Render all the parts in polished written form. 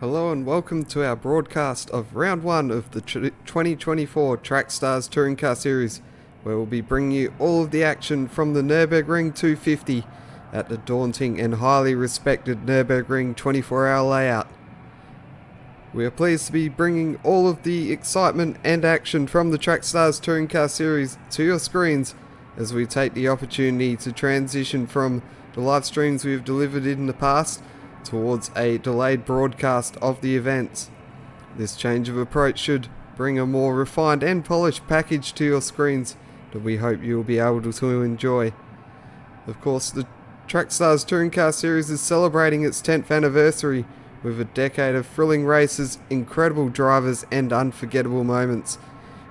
Hello and welcome to our broadcast of round 1 of the 2024 Track Stars Touring Car Series, where we'll be bringing you all of the action from the Nurburgring 250 at the daunting and highly respected Nurburgring 24-hour layout. We are pleased to be bringing all of the excitement and action from the Track Stars Touring Car Series to your screens as we take the opportunity to transition from the live streams we've delivered in the past towards a delayed broadcast of the events. This change of approach should bring a more refined and polished package to your screens that we hope you will be able to enjoy. Of course, the Track Stars Touring Car Series is celebrating its 10th anniversary with a decade of thrilling races, incredible drivers and unforgettable moments.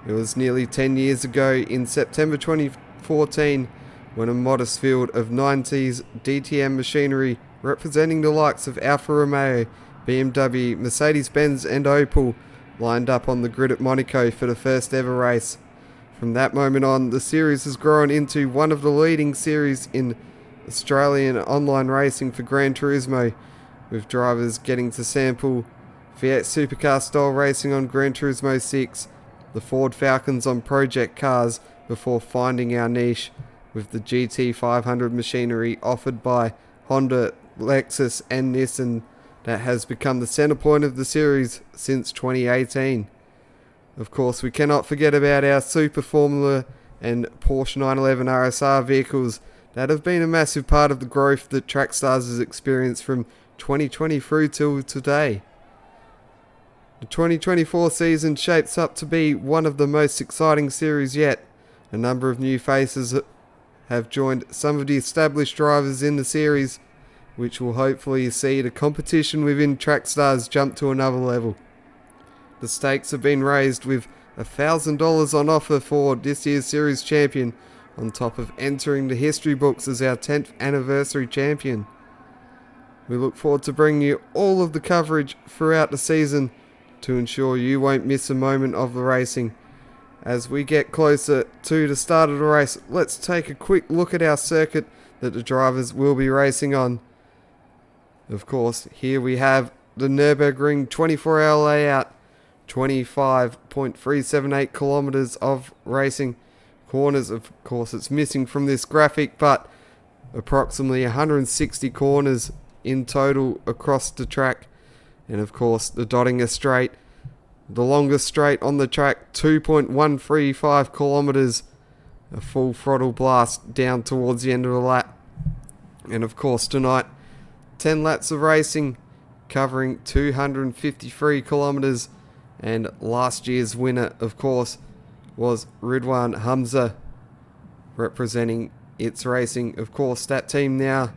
It was nearly 10 years ago in September 2014 when a modest field of 90s DTM machinery representing the likes of Alfa Romeo, BMW, Mercedes-Benz and Opel lined up on the grid at Monaco for the first ever race. From that moment on, the series has grown into one of the leading series in Australian online racing for Gran Turismo, with drivers getting to sample Fiat Supercar style racing on Gran Turismo 6, the Ford Falcons on Project Cars, before finding our niche with the GT500 machinery offered by Honda, Lexus and Nissan that has become the centre point of the series since 2018. Of course, we cannot forget about our Super Formula and Porsche 911 RSR vehicles that have been a massive part of the growth that Track Stars has experienced from 2020 through till today. The 2024 season shapes up to be one of the most exciting series yet. A number of new faces have joined some of the established drivers in the series, which will hopefully see the competition within Track Stars jump to another level. The stakes have been raised with $1,000 on offer for this year's series champion, on top of entering the history books as our 10th anniversary champion. We look forward to bringing you all of the coverage throughout the season to ensure you won't miss a moment of the racing. As we get closer to the start of the race, let's take a quick look at our circuit that the drivers will be racing on. Of course, here we have the Nurburgring 24-hour layout, 25.378 kilometers of racing. Corners, of course, it's missing from this graphic, but approximately 160 corners in total across the track. And of course, the Dottinger Straight, the longest straight on the track, 2.135 kilometers, a full throttle blast down towards the end of the lap. And of course, tonight, 10 laps of racing covering 253 kilometers, and last year's winner, of course, was Ridwan Hamza, representing It's Racing. Of course, that team now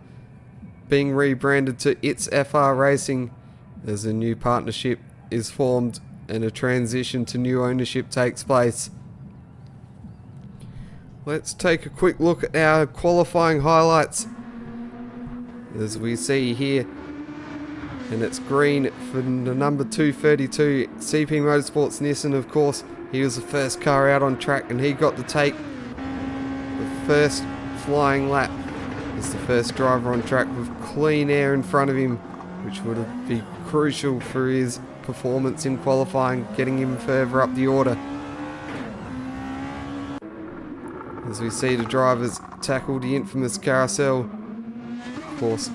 being rebranded to It's FR Racing as a new partnership is formed and a transition to new ownership takes place. Let's take a quick look at our qualifying highlights. As we see here, and it's green for the number 232 CP Motorsports Nissan. Of course, he was the first car out on track and he got to take the first flying lap as the first driver on track with clean air in front of him, which would be crucial for his performance in qualifying, getting him further up the order. As we see the drivers tackle the infamous carousel, of course,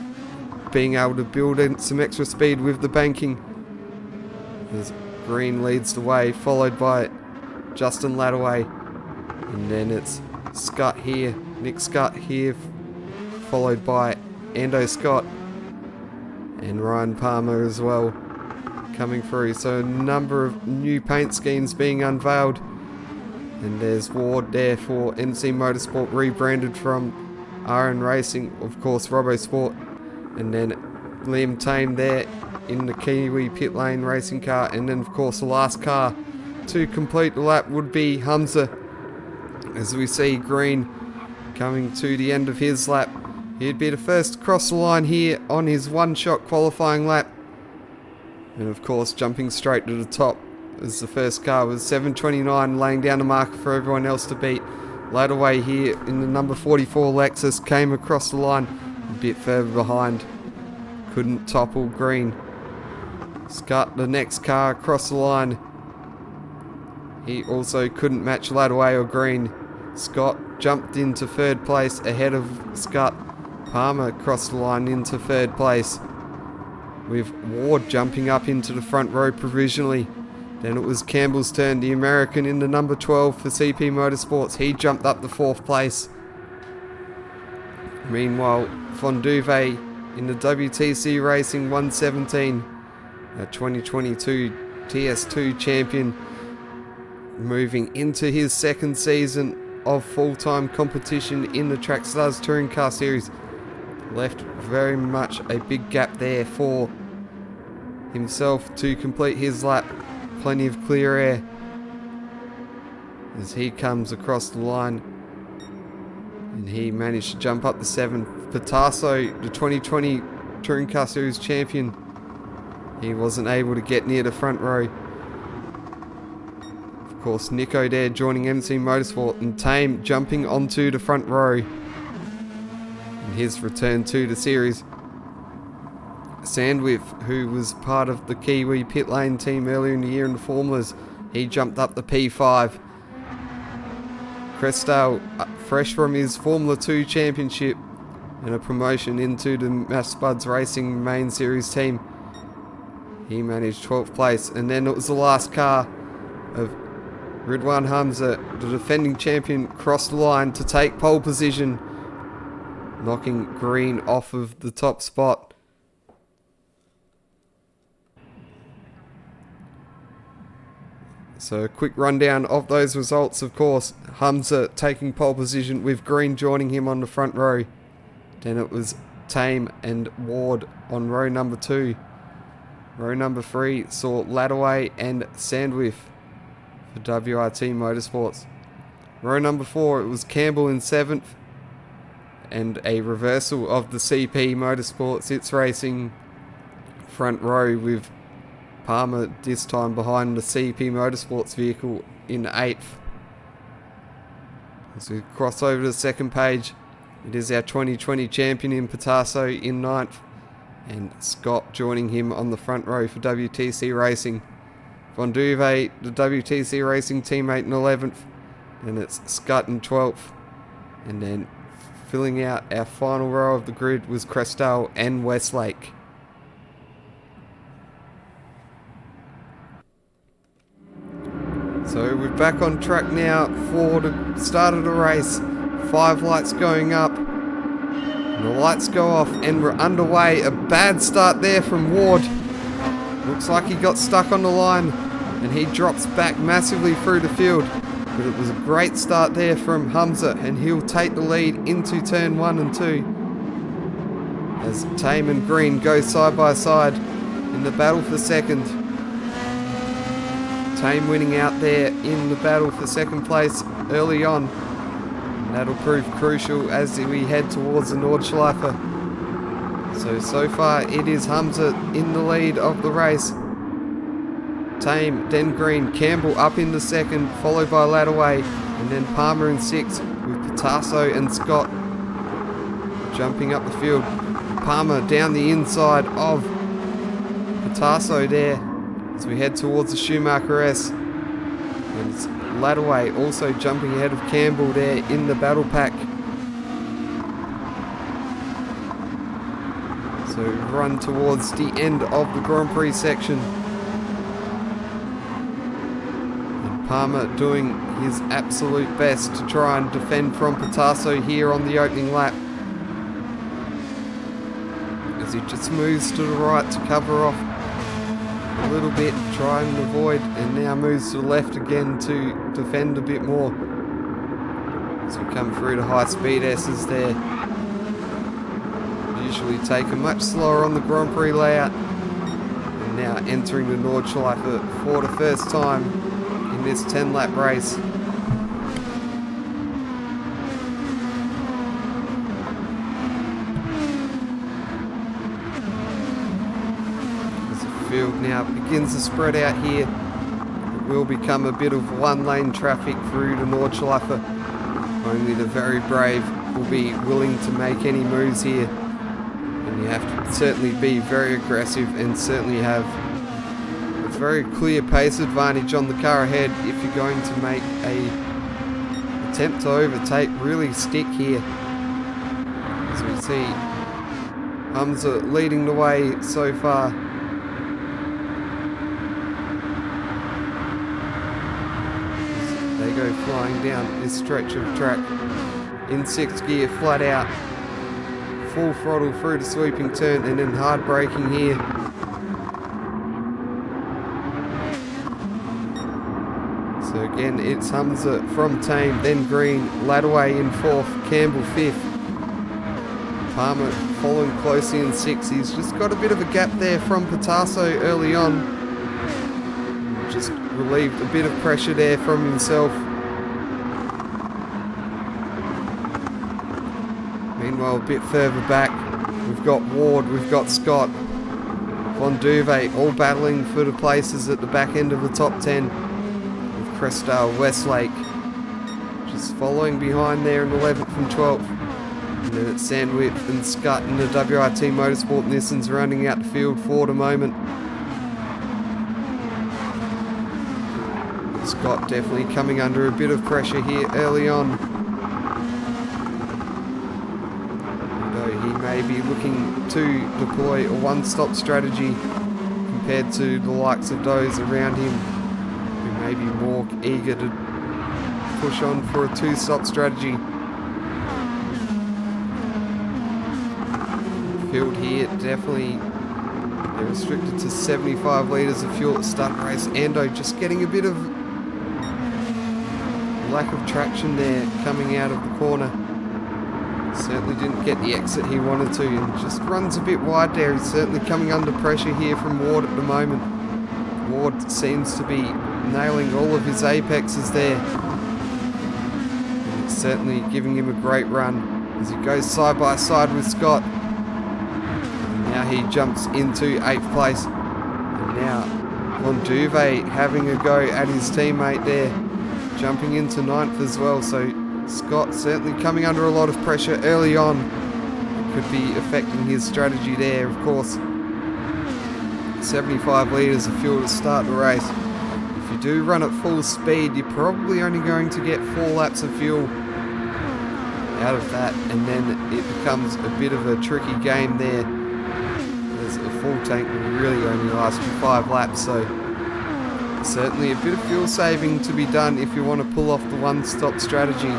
being able to build in some extra speed with the banking. As Green leads the way, followed by Justin Ladaway, and then it's Scott here, Nick Scott here, followed by Ando Scott and Ryan Palmer as well coming through. So a number of new paint schemes being unveiled, and there's Ward there for NC Motorsport, rebranded from RN Racing, of course RoboSport, and then Liam Tame there in the Kiwi pit lane racing car, and then of course the last car to complete the lap would be Hamza. As we see Green coming to the end of his lap, he'd be the first to cross the line here on his one-shot qualifying lap, and of course jumping straight to the top as the first car was 7:29, laying down the marker for everyone else to beat. Ladaway here in the number 44 Lexus came across the line a bit further behind, couldn't topple Green. Scott, the next car across the line. He also couldn't match Ladaway or Green. Scott jumped into third place ahead of Scott. Palmer crossed the line into third place, with Ward jumping up into the front row provisionally. Then it was Campbell's turn, the American in the number 12 for CP Motorsports. He jumped up to fourth place. Meanwhile, Fonduve in the WTC Racing 117, a 2022 TS2 champion, moving into his second season of full-time competition in the Trackstars Touring Car Series. Left very much a big gap there for himself to complete his lap. Plenty of clear air as he comes across the line, and he managed to jump up the 7th. Patasso, the 2020 Touring Car Series champion, he wasn't able to get near the front row. Of course, Nico there joining MC Motorsport, and Tame jumping onto the front row in his return to the series. Sandwith, who was part of the Kiwi pit lane team earlier in the year in the Formulas, he jumped up the P5. Crestdale, fresh from his Formula 2 championship and a promotion into the Mash Spuds Racing main series team, he managed 12th place. And then it was the last car of Ridwan Hamza, the defending champion, crossed the line to take pole position, knocking Green off of the top spot. So a quick rundown of those results, of course. Hamza taking pole position with Green joining him on the front row. Then it was Tame and Ward on row number 2. Row number 3 saw Ladaway and Sandwith for WRT Motorsports. Row number 4, it was Campbell in 7th, and a reversal of the CP Motorsports It's Racing front row with Palmer this time behind the CP Motorsports vehicle in 8th. As we cross over to the second page, it is our 2020 champion in Patasso in 9th, and Scott joining him on the front row for WTC Racing. Fonduve, the WTC Racing teammate, in 11th, and it's Scott in 12th. And then filling out our final row of the grid was Crestdale and Westlake. So we're back on track now for the start of the race. 5 lights going up. And the lights go off and we're underway. A bad start there from Ward. Looks like he got stuck on the line and he drops back massively through the field. But it was a great start there from Hamza, and he'll take the lead into turn 1 and 2. As Tame and Green go side by side in the battle for second. Tame winning out there in the battle for second place early on. And that'll prove crucial as we head towards the Nordschleife. So far it is Hamza in the lead of the race. Tame, then Green, Campbell up in the second, followed by Ladaway, and then Palmer in 6th, with Patasso and Scott jumping up the field. Palmer down the inside of Patasso there as we head towards the Schumacher S. And it's Ladaway also jumping ahead of Campbell there in the battle pack. So run towards the end of the Grand Prix section. And Palmer doing his absolute best to try and defend from Patasso here on the opening lap. As he just moves to the right to cover off a little bit, try and avoid, and now moves to the left again to defend a bit more. As we come through the high speed S's there. Usually take a much slower on the Grand Prix layout. And now entering the Nordschleife for the first time in this 10 lap race. Field now begins to spread out here. It will become a bit of one lane traffic through the Nordschleife. Only the very brave will be willing to make any moves here. And you have to certainly be very aggressive and certainly have very clear pace advantage on the car ahead if you're going to make a attempt to overtake. Really stick here. As we see Hamza leading the way so far. They go flying down this stretch of track in 6th gear, flat out, full throttle through the sweeping turn, and then hard braking here. So again, it's Hamza from Tame, then Green, Ladaway in 4th, Campbell 5th. Palmer following closely in 6th. He's just got a bit of a gap there from Patasso early on. Just relieved a bit of pressure there from himself. Meanwhile, a bit further back, we've got Ward, we've got Scott, Von Duve, all battling for the places at the back end of the top 10. With Crestdale, Westlake just following behind there in 11th and 12th. And then it's Sandwich and Scott in the WRT Motorsport Nissans rounding out the field for the moment. Scott definitely coming under a bit of pressure here early on. Although he may be looking to deploy a one-stop strategy compared to the likes of those around him who may be more eager to push on for a two-stop strategy. Field here, definitely they're restricted to 75 litres of fuel at start race. Ando just getting a bit of lack of traction there coming out of the corner. Certainly didn't get the exit he wanted to and just runs a bit wide there. He's certainly coming under pressure here from Ward at the moment. Ward seems to be nailing all of his apexes there. And it's certainly giving him a great run as he goes side by side with Scott. Now he jumps into 8th place. And now Von Duve having a go at his teammate there, jumping into 9th as well. So Scott certainly coming under a lot of pressure early on. It could be affecting his strategy there, of course. 75 litres of fuel to start the race. If you do run at full speed, you're probably only going to get 4 laps of fuel out of that, and then it becomes a bit of a tricky game there. A full tank will really only last you 5 laps, so certainly a bit of fuel saving to be done if you want to pull off the one-stop strategy.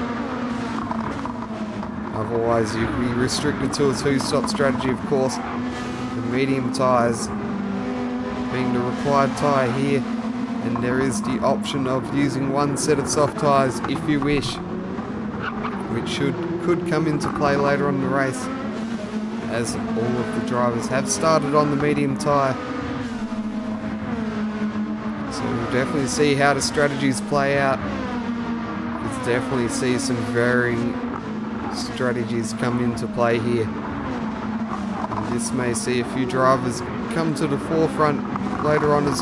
Otherwise you'd be restricted to a two-stop strategy, of course. The medium tyres being the required tyre here, and there is the option of using one set of soft tyres if you wish, which could come into play later on in the race, as all of the drivers have started on the medium tyre. So we'll definitely see how the strategies play out. We'll definitely see some varying strategies come into play here. And this may see a few drivers come to the forefront later on as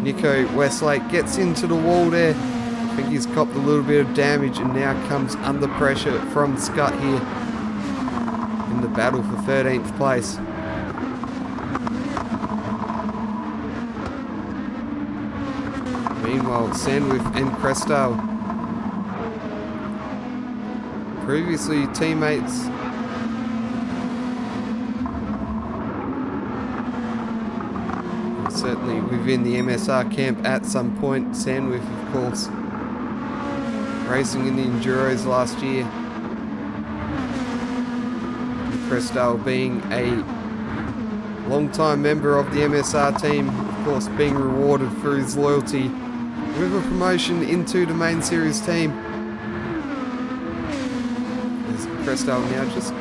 Nico Westlake gets into the wall there. I think he's copped a little bit of damage and now comes under pressure from Scott here in the battle for 13th place. Meanwhile, Sandwith and Crestdale, previously teammates, certainly within the MSR camp at some point. Sandwith, of course, racing in the Enduros last year. Crestdale being a long-time member of the MSR team, of course being rewarded for his loyalty with a promotion into the main series team. As Crestdale now just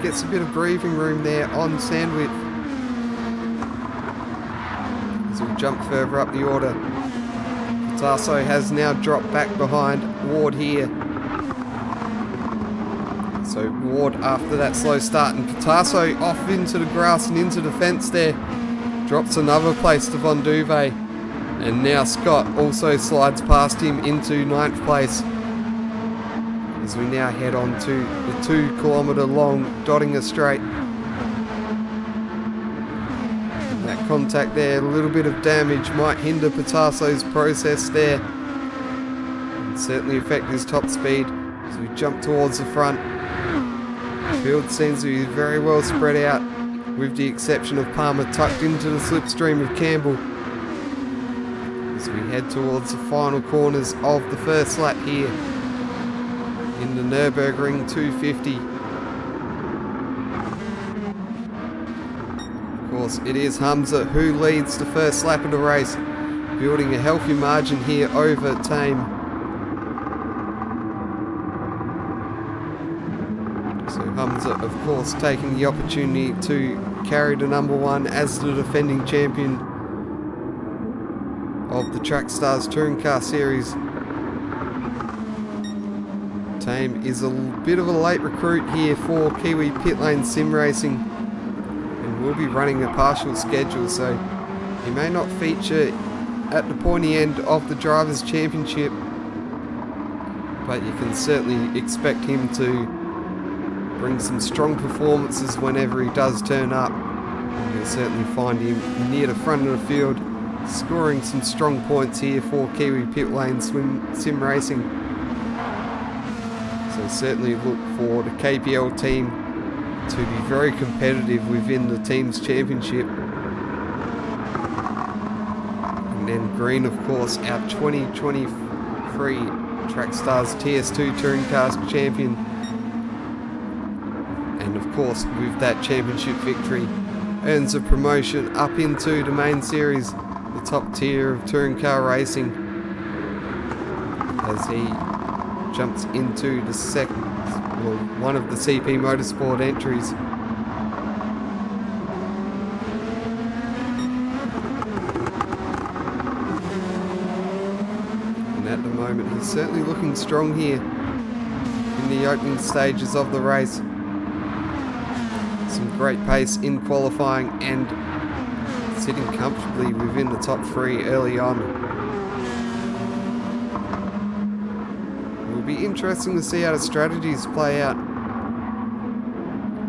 gets a bit of breathing room there on Sandwich. As we jump further up the order, Tasso has now dropped back behind Ward here. So Ward, after that slow start, and Patasso off into the grass and into the fence there, drops another place to Von Duve. And now Scott also slides past him into 9th place. As we now head on to the 2 kilometre long Dottinger Straight. And That contact there, a little bit of damage might hinder Pitasso's process there. And certainly affect his top speed as we jump towards the front. The field seems to be very well spread out, with the exception of Palmer tucked into the slipstream of Campbell. As we head towards the final corners of the first lap here in the Nurburgring 250. Of course, it is Hamza who leads the first lap of the race, building a healthy margin here over Tame. So Hamza, of course, taking the opportunity to carry the number one as the defending champion of the Trackstars Touring Car Series. Tame is a bit of a late recruit here for Kiwi Pit Lane Sim Racing, and will be running a partial schedule, so he may not feature at the pointy end of the Drivers' Championship, but you can certainly expect him to bring some strong performances whenever he does turn up. And you'll certainly find him near the front of the field, scoring some strong points here for Kiwi Pit Lane Sim Racing. So certainly look for the KPL team to be very competitive within the team's championship. And then Green, of course, our 2023 Trackstars TS2 Touring Car champion. And of course, with that championship victory, earns a promotion up into the main series, the top tier of touring car racing, as he jumps into the one of the CP Motorsport entries. And at the moment, he's certainly looking strong here in the opening stages of the race. Some great pace in qualifying and sitting comfortably within the top three early on. It will be interesting to see how the strategies play out.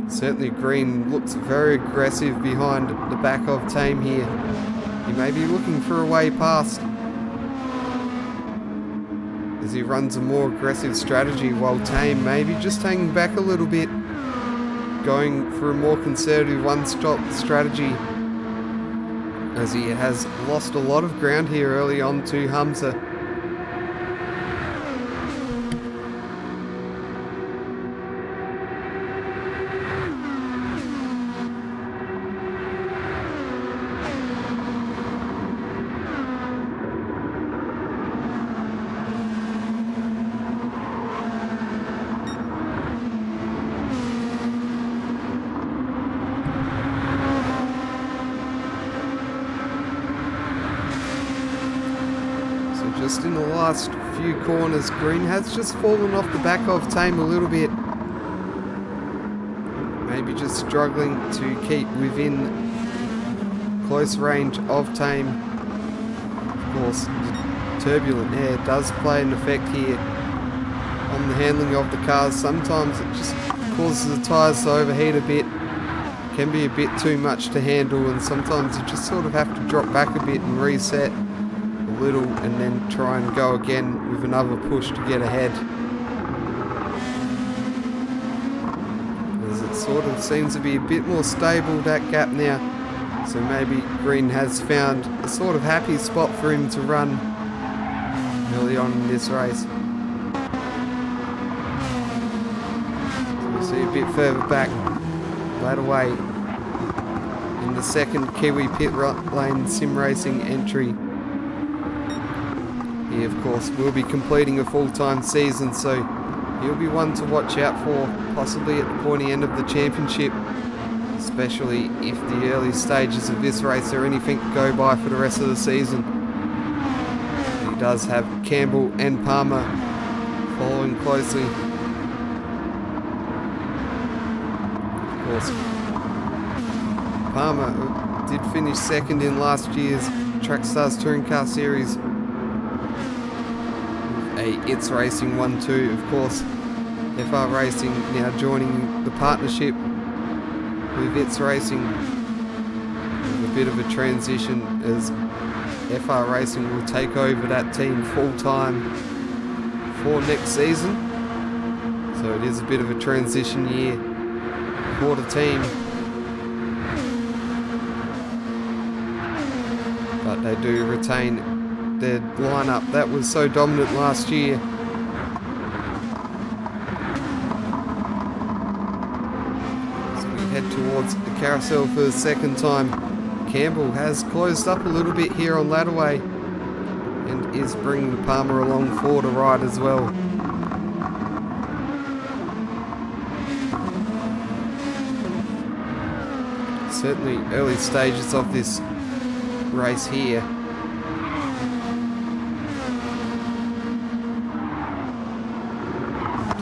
Certainly Green looks very aggressive behind the back of Tame here. He may be looking for a way past as he runs a more aggressive strategy, while Tame may be just hanging back a little bit, going for a more conservative one-stop strategy, as he has lost a lot of ground here early on to Hamza. Just in the last few corners, Green has just fallen off the back of Tame a little bit. Maybe just struggling to keep within close range of Tame. Of course, the turbulent air does play an effect here on the handling of the cars. Sometimes it just causes the tyres to overheat a bit. It can be a bit too much to handle, and sometimes you just sort of have to drop back a bit and reset little, and then try and go again with another push to get ahead, as it sort of seems to be a bit more stable, that gap now. So maybe Green has found a sort of happy spot for him to run early on in this race. So we see a bit further back, right away in the second Kiwi Pit Lane Sim Racing entry. He, of course, will be completing a full-time season, so he'll be one to watch out for, possibly at the pointy end of the championship, especially if the early stages of this race are anything to go by for the rest of the season. He does have Campbell and Palmer following closely. Of course, Palmer did finish second in last year's Trackstars Touring Car Series. It's Racing 1-2, of course. FR Racing now joining the partnership with It's Racing, with a bit of a transition as FR Racing will take over that team full time for next season. So it is a bit of a transition year for the team. But they do retain their lineup that was so dominant last year. As we head towards the carousel for the second time, Campbell has closed up a little bit here on ladderway and is bringing Palmer along for the ride as well. Certainly early stages of this race here.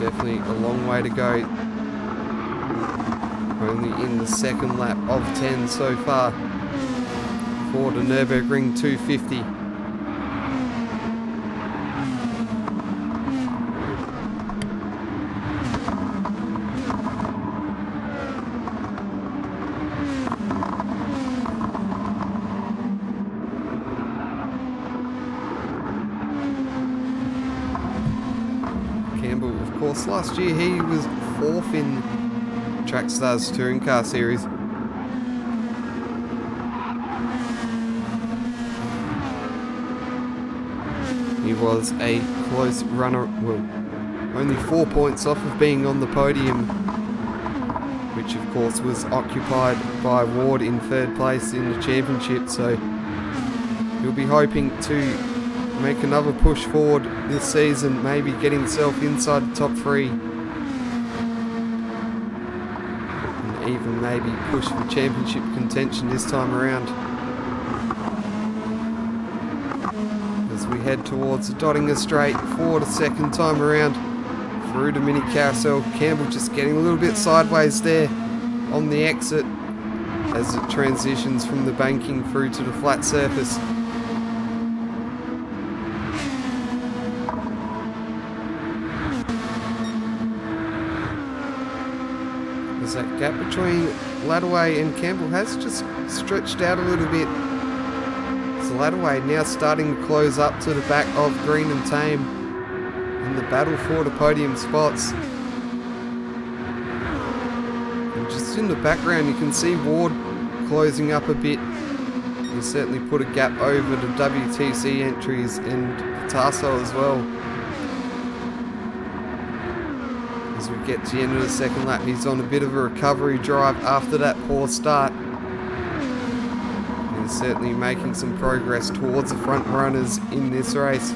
Definitely a long way to go. Only in the second lap of 10 so far for the Nurburgring 250. Campbell, of course, last year he was 4th in Trackstars Touring Car Series. He was a close runner, well, only 4 points off of being on the podium, which of course was occupied by Ward in 3rd place in the championship, so he'll be hoping to make another push forward this season, maybe get himself inside the top 3. And even maybe push for championship contention this time around. As we head towards the Dottinger Straight for the second time around through the mini carousel, Campbell just getting a little bit sideways there on the exit as it transitions from the banking through to the flat surface. As that gap between Ladderway and Campbell has just stretched out a little bit. So Ladderway now starting to close up to the back of Green and Tame in the battle for the podium spots. And just in the background you can see Ward closing up a bit. He certainly put a gap over the WTC entries and Tasso as well. As we get to the end of the second lap, he's on a bit of a recovery drive after that poor start. He's certainly making some progress towards the front runners in this race.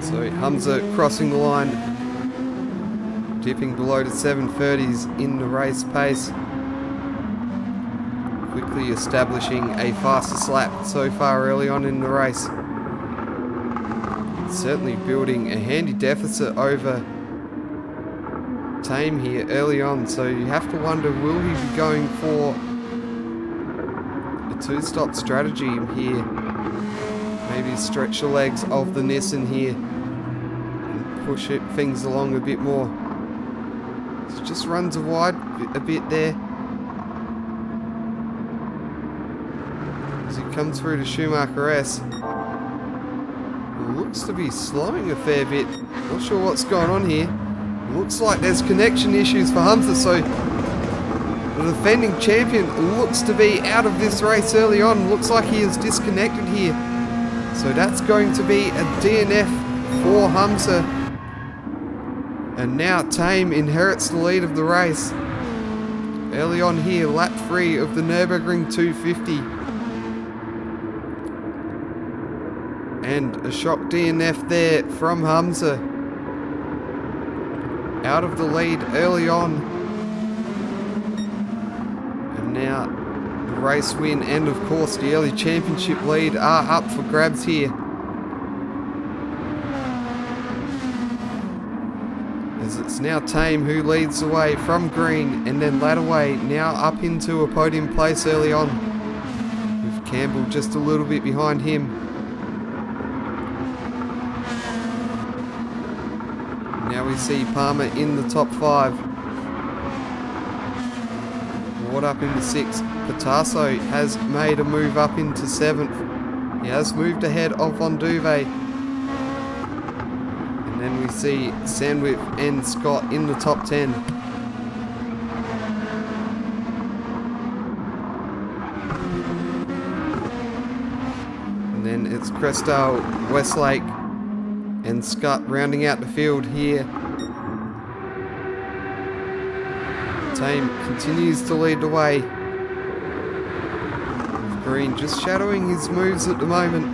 So Hamza crossing the line, dipping below the 730s in the race pace. Quickly establishing a fastest lap so far early on in the race. Certainly building a handy deficit over Tame here early on, so you have to wonder, will he be going for a 2-stop strategy here? Maybe stretch the legs of the Nissan here and push things along a bit more. So just runs wide a bit there as he comes through to Schumacher S. Looks to be slowing a fair bit. Not sure what's going on here. Looks like there's connection issues for Hamza, so the defending champion looks to be out of this race early on. Looks like he is disconnected here. So that's going to be a DNF for Hamza. And now Tame inherits the lead of the race. Early on here, lap 3 of the Nurburgring 250. And a shock DNF there from Hamza. Out of the lead early on. And now the race win and of course the early championship lead are up for grabs here. As it's now Tame who leads the way from Green, and then Ladderway now up into a podium place early on, with Campbell just a little bit behind him. Now we see Palmer in the top 5. caught up into 6th. Patasso has made a move up into 7th. He has moved ahead of Von Duve. And then we see Sandwich and Scott in the top 10. And then it's Crestdale, Westlake and Scott rounding out the field here. Tame continues to lead the way. With Green just shadowing his moves at the moment.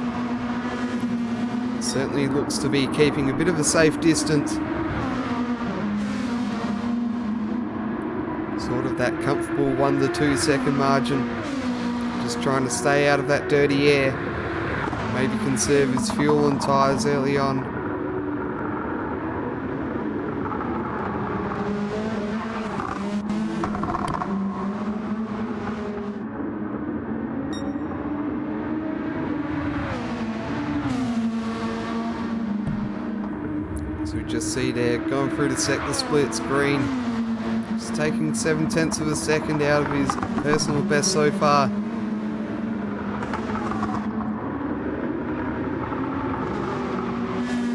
Certainly looks to be keeping a bit of a safe distance. Sort of that comfortable 1 to 2 second margin. Just trying to stay out of that dirty air. Maybe conserve his fuel and tyres early on. So we just see there, going through the sector splits, Green just taking 7/10 of a second out of his personal best so far.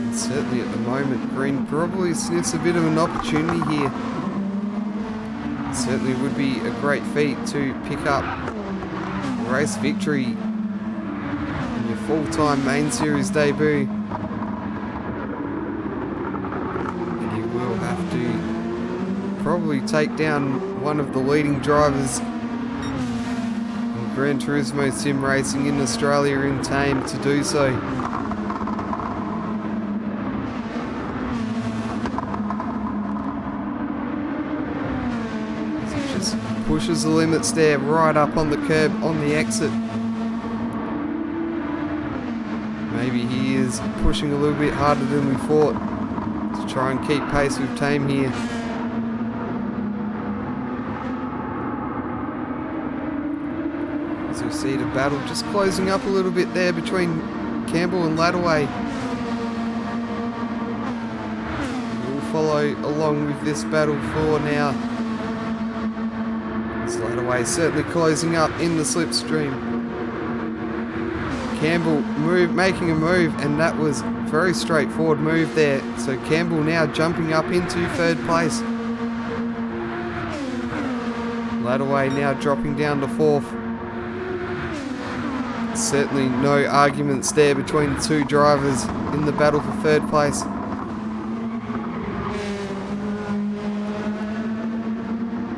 And certainly at the moment, Green probably sniffs a bit of an opportunity here. It certainly would be a great feat to pick up a race victory in your full-time main series debut. Probably take down one of the leading drivers in Gran Turismo sim racing in Australia in Tame to do so. So he just pushes the limits there right up on the curb on the exit. Maybe he is pushing a little bit harder than we thought to try and keep pace with Tame here. As we see the battle just closing up a little bit there between Campbell and Ladaway. We'll follow along with this battle for now. As Ladaway certainly closing up in the slipstream. Campbell making a move, and that was a very straightforward move there. So Campbell now jumping up into 3rd place. Ladaway now dropping down to 4th. Certainly no arguments there between the two drivers in the battle for 3rd place.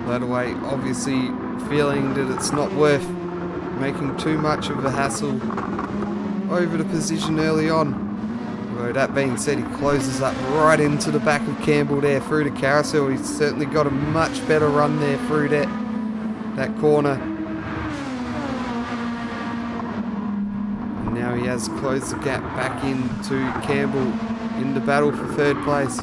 Ladaway obviously feeling that it's not worth making too much of a hassle over the position early on. Although that being said, he closes up right into the back of Campbell there through the carousel. He's certainly got a much better run there through that corner. Now he has closed the gap back into Campbell in the battle for 3rd place.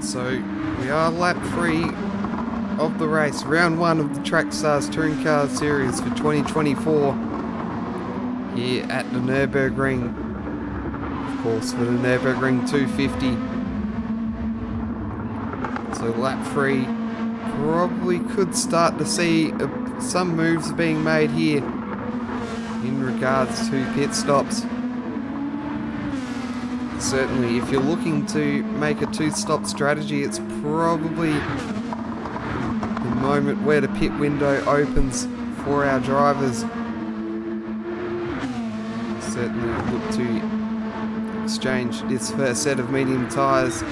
So we are lap 3 of the race, round 1 of the Trackstars Touring Car Series for 2024 here at the Nurburgring. Of course, for the Nurburgring 250. So lap 3 probably could start to see some moves being made here in regards to pit stops. Certainly, if you're looking to make a 2-stop strategy, it's probably the moment where the pit window opens for our drivers. Certainly look to exchange this first set of medium tyres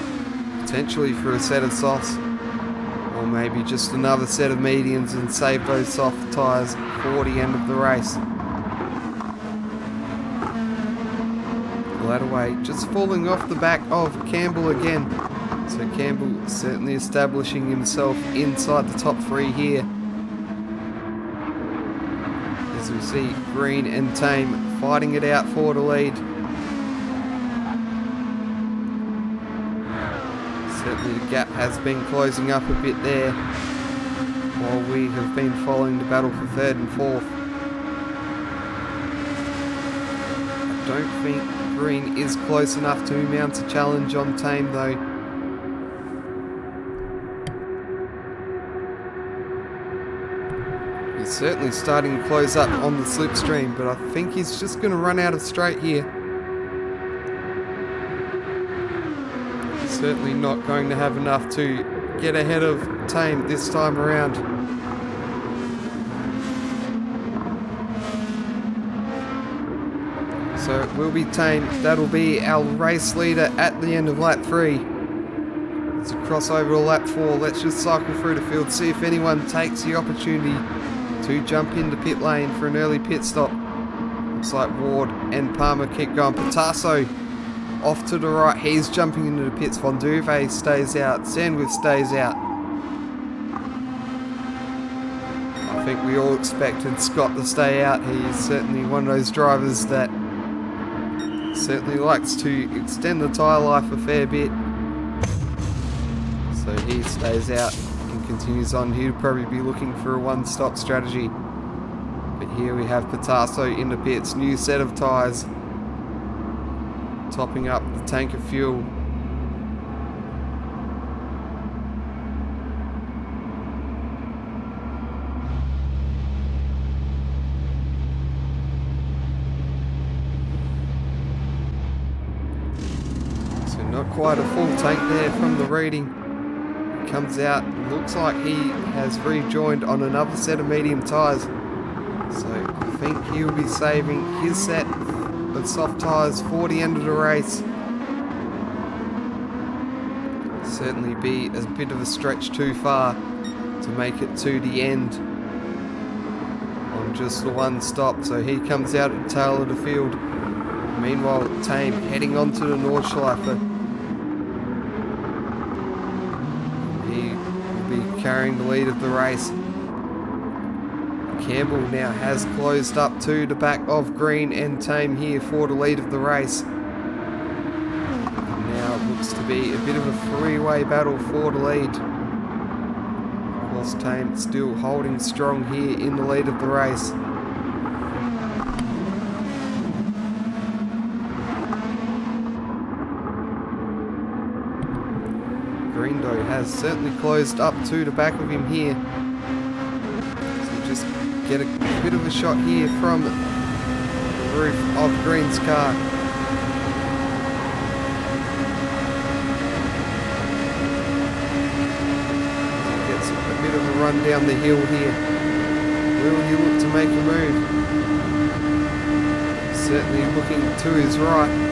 potentially for a set of softs, or maybe just another set of mediums and save those soft tyres for the end of the race. Ladaway just falling off the back of Campbell again. So Campbell certainly establishing himself inside the top 3 here. As we see Green and Tame fighting it out for the lead. Certainly the gap has been closing up a bit there, while we have been following the battle for 3rd and 4th. don't think Green is close enough to mount a challenge on Tame though. He's certainly starting to close up on the slipstream, but I think he's just going to run out of straight here. He's certainly not going to have enough to get ahead of Tame this time around. So it will be Tame. That'll be our race leader at the end of lap 3. It's a crossover to lap 4. Let's just cycle through the field, see if anyone takes the opportunity to jump into pit lane for an early pit stop. Looks like Ward and Palmer keep going. Patasso off to the right. He's jumping into the pits. Von Duve stays out. Sandwich stays out. I think we all expected Scott to stay out. He's certainly one of those drivers that certainly likes to extend the tyre life a fair bit. So he stays out and continues on. He'll probably be looking for a one-stop strategy. But here we have Patasso in the pits. New set of tyres. Topping up the tank of fuel. So not quite a full tank there from the reading. Comes out, looks like he has rejoined on another set of medium tyres. So I think he'll be saving his set of soft tyres for the end of the race. Certainly be a bit of a stretch too far to make it to the end on just the one stop. So he comes out at the tail of the field. Meanwhile, Tame heading onto the Nordschleife. Carrying the lead of the race. Campbell now has closed up to the back of Green and Tame here for the lead of the race. Now it looks to be a bit of a three-way battle for the lead. Of course, Tame still holding strong here in the lead of the race. Greendo has certainly closed up to the back of him here. So just get a bit of a shot here from the roof of Green's car. Gets a bit of a run down the hill here. Will he look to make a move? Certainly looking to his right.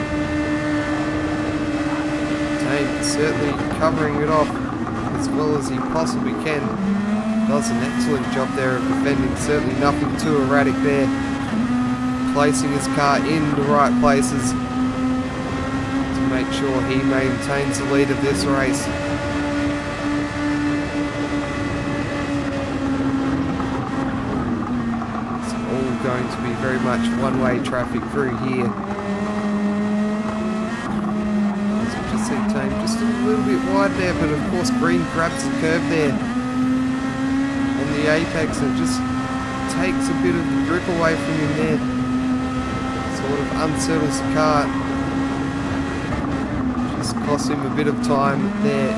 Certainly covering it off as well as he possibly can. Does an excellent job there of defending. Certainly nothing too erratic there. Placing his car in the right places to make sure he maintains the lead of this race. It's all going to be very much one-way traffic through here. Tame just a little bit wide there, but of course Green grabs the curb there on the apex and just takes a bit of the grip away from him there. Sort of unsettles the car. Just costs him a bit of time there.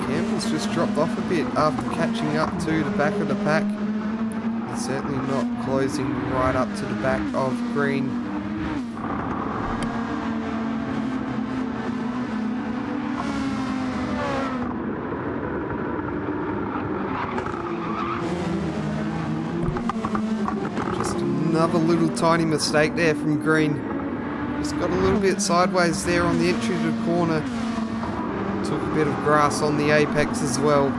Campbell's just dropped off a bit after catching up to the back of the pack. Certainly not closing right up to the back of Green. Just another little tiny mistake there from Green. Just got a little bit sideways there on the entry to the corner. Took a bit of grass on the apex as well.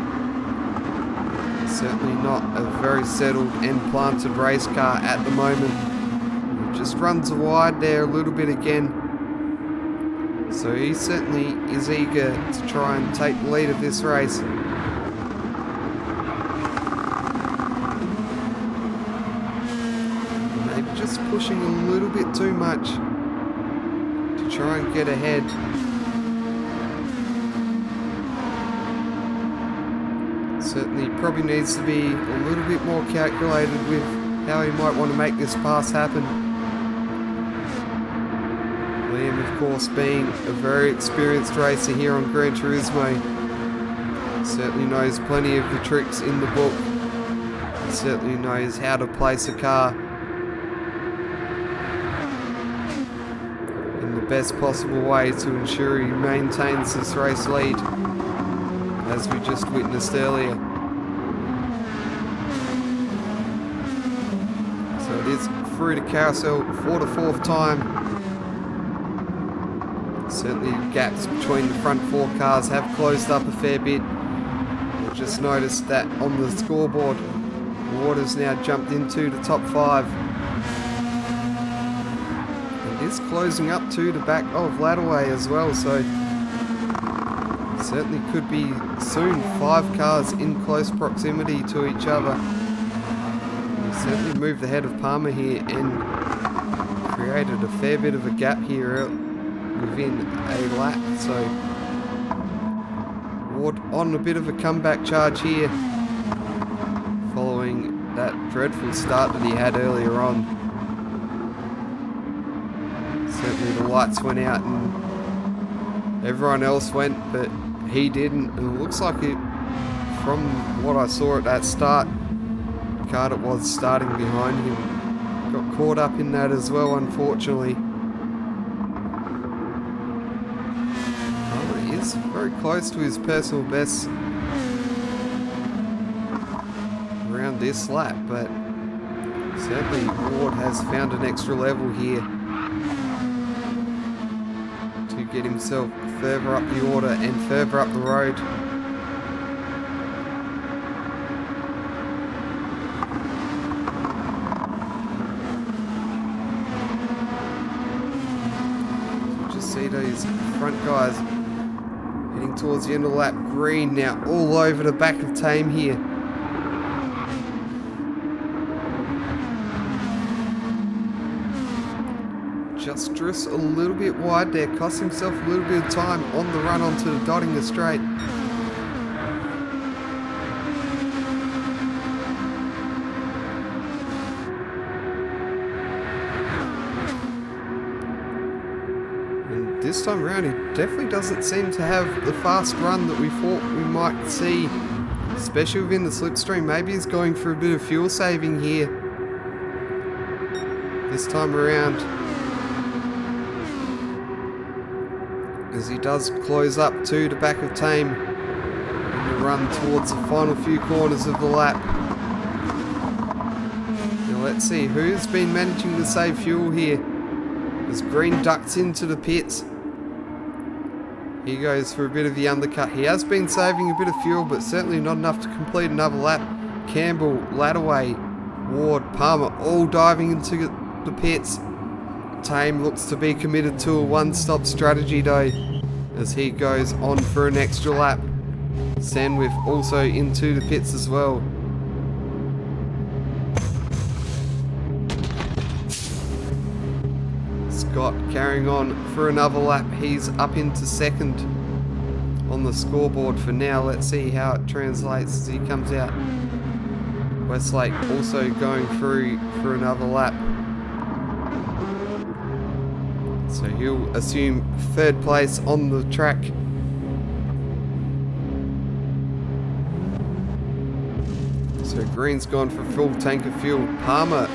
Certainly not a very settled and planted race car at the moment. It just runs wide there a little bit again. So he certainly is eager to try and take the lead of this race. Maybe just pushing a little bit too much to try and get ahead. Certainly probably needs to be a little bit more calculated with how he might want to make this pass happen. Liam, of course, being a very experienced racer here on Gran Turismo, certainly knows plenty of the tricks in the book. Certainly knows how to place a car in the best possible way to ensure he maintains this race lead, as we just witnessed earlier. So it is through the carousel for the 4th time. Certainly gaps between the front 4 cars have closed up a fair bit. We've just noticed that on the scoreboard, Water's now jumped into the top 5. And is closing up to the back of Ladderway as well, so certainly could be soon 5 cars in close proximity to each other. He certainly moved ahead of Palmer here and created a fair bit of a gap here within a lap, so Ward on a bit of a comeback charge here following that dreadful start that he had earlier on. Certainly the lights went out and everyone else went, but he didn't, and it looks like it, from what I saw at that start, the car that was starting behind him got caught up in that as well, unfortunately. He is very close to his personal best around this lap, but certainly Ward has found an extra level here to get himself further up the order and further up the road. Just see those front guys heading towards the end of the lap. Green now all over the back of Tame here. Just a little bit wide there, cost himself a little bit of time on the run onto the Dottinger straight. And this time around, he definitely doesn't seem to have the fast run that we thought we might see, especially within the slipstream. Maybe he's going for a bit of fuel saving here this time around, as he does close up to the back of Tame in the run towards the final few corners of the lap. Now let's see who's been managing to save fuel here, as Green ducks into the pits. He goes for a bit of the undercut. He has been saving a bit of fuel, but certainly not enough to complete another lap. Campbell, Ladderway, Ward, Palmer all diving into the pits. Tame looks to be committed to a one-stop strategy though, as he goes on for an extra lap. Sandwith also into the pits as well. Scott carrying on for another lap. He's up into 2nd on the scoreboard for now. Let's see how it translates as he comes out. Westlake also going through for another lap, so he'll assume 3rd place on the track. So Green's gone for full tank of fuel. Palmer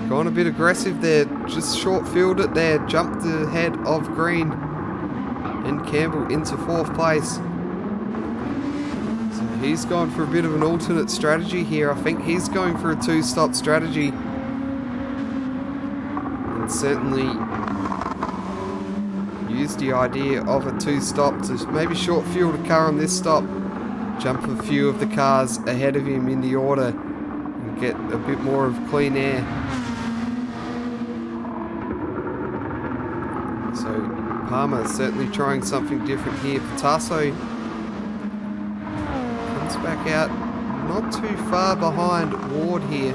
gone a bit aggressive there, just short fielded there, jumped ahead of Green and Campbell into 4th place. So he's gone for a bit of an alternate strategy here. I think he's going for a 2-stop strategy, and certainly use the idea of a 2-stop to maybe short fuel the car on this stop, jump a few of the cars ahead of him in the order and get a bit more of clean air. So Palmer certainly trying something different here. Patasso comes back out not too far behind Ward here,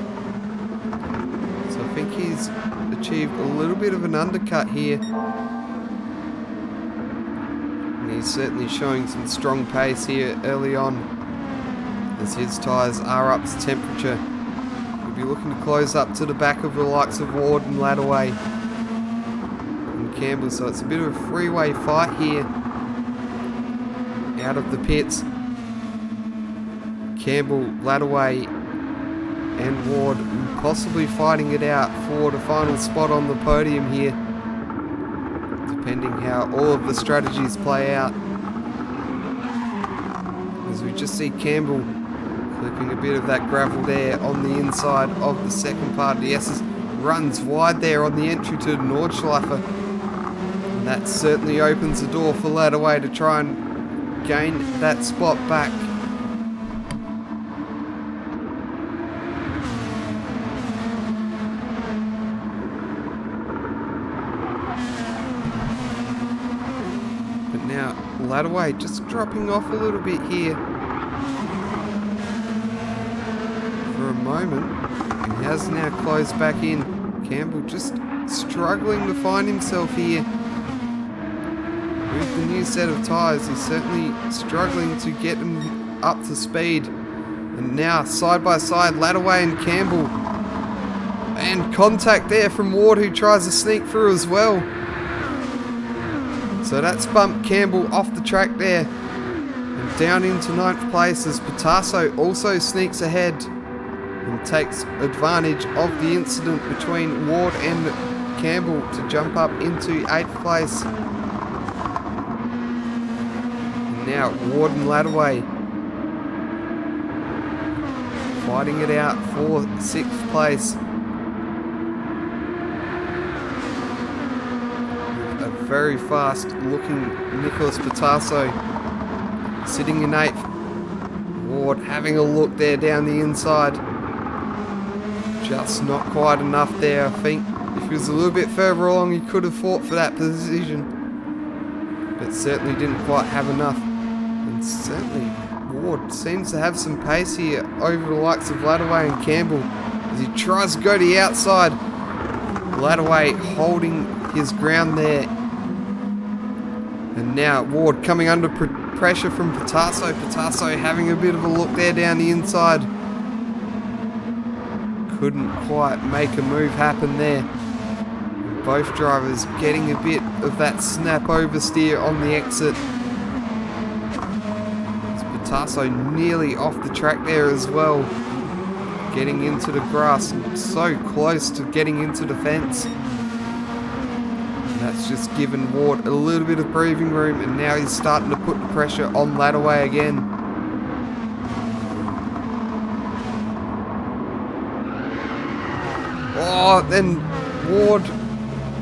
so I think he's achieved a little bit of an undercut here. He's certainly showing some strong pace here early on, as his tyres are up to temperature. He'll be looking to close up to the back of the likes of Ward and Ladaway and Campbell, so it's a bit of a three-way fight here out of the pits. Campbell, Ladaway and Ward possibly fighting it out for the final spot on the podium here, depending how all of the strategies play out. As we just see Campbell clipping a bit of that gravel there on the inside of the second part of the S's, runs wide there on the entry to the Nordschleife, and that certainly opens the door for Ladaway to try and gain that spot back. Now, Ladaway just dropping off a little bit here for a moment. He has now closed back in. Campbell just struggling to find himself here. With the new set of tyres, he's certainly struggling to get him up to speed. And now, side by side, Ladaway and Campbell. And contact there from Ward, who tries to sneak through as well. So that's bumped Campbell off the track there and down into 9th place as Pitasso also sneaks ahead and takes advantage of the incident between Ward and Campbell to jump up into 8th place. And now Ward and Ladaway fighting it out for 6th place. Very fast looking Nicholas Pitasso sitting in 8th. Ward having a look there down the inside. Just not quite enough there. I think if he was a little bit further along he could have fought for that position, but certainly didn't quite have enough. And certainly Ward seems to have some pace here over the likes of Ladaway and Campbell as he tries to go to the outside. Ladaway holding his ground there. And now Ward coming under pressure from Pitasso. Pitasso having a bit of a look there down the inside. Couldn't quite make a move happen there. And both drivers getting a bit of that snap oversteer on the exit. As Pitasso nearly off the track there as well. Getting into the grass. So close to getting into the fence. That's just given Ward a little bit of breathing room, and now he's starting to put the pressure on Ladaway again. Oh, then Ward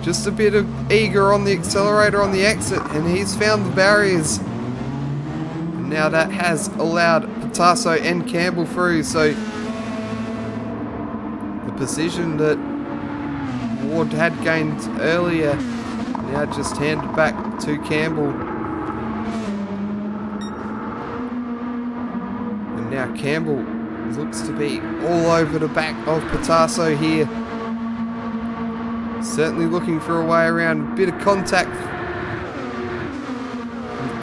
just a bit of eager on the accelerator on the exit, and he's found the barriers. And now that has allowed Pitasso and Campbell through, so the position that Ward had gained earlier now just handed back to Campbell. And now Campbell looks to be all over the back of Pitasso here. Certainly looking for a way around. A bit of contact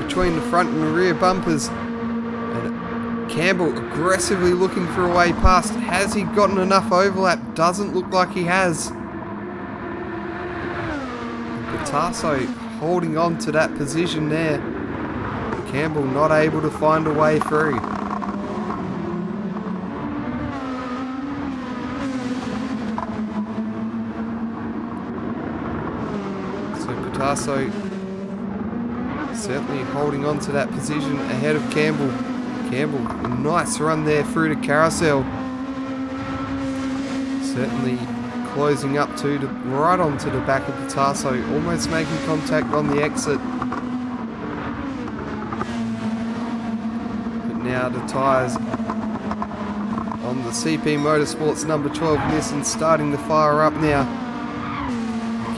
between the front and the rear bumpers. And Campbell aggressively looking for a way past. Has he gotten enough overlap? Doesn't look like he has. Pitasso holding on to that position there. Campbell not able to find a way through. So Pitasso certainly holding on to that position ahead of Campbell. Campbell, a nice run there through the carousel. Certainly closing up to the right onto the back of Pitasso, almost making contact on the exit. But now the tyres on the CP Motorsports number 12 Nissan starting to fire up now.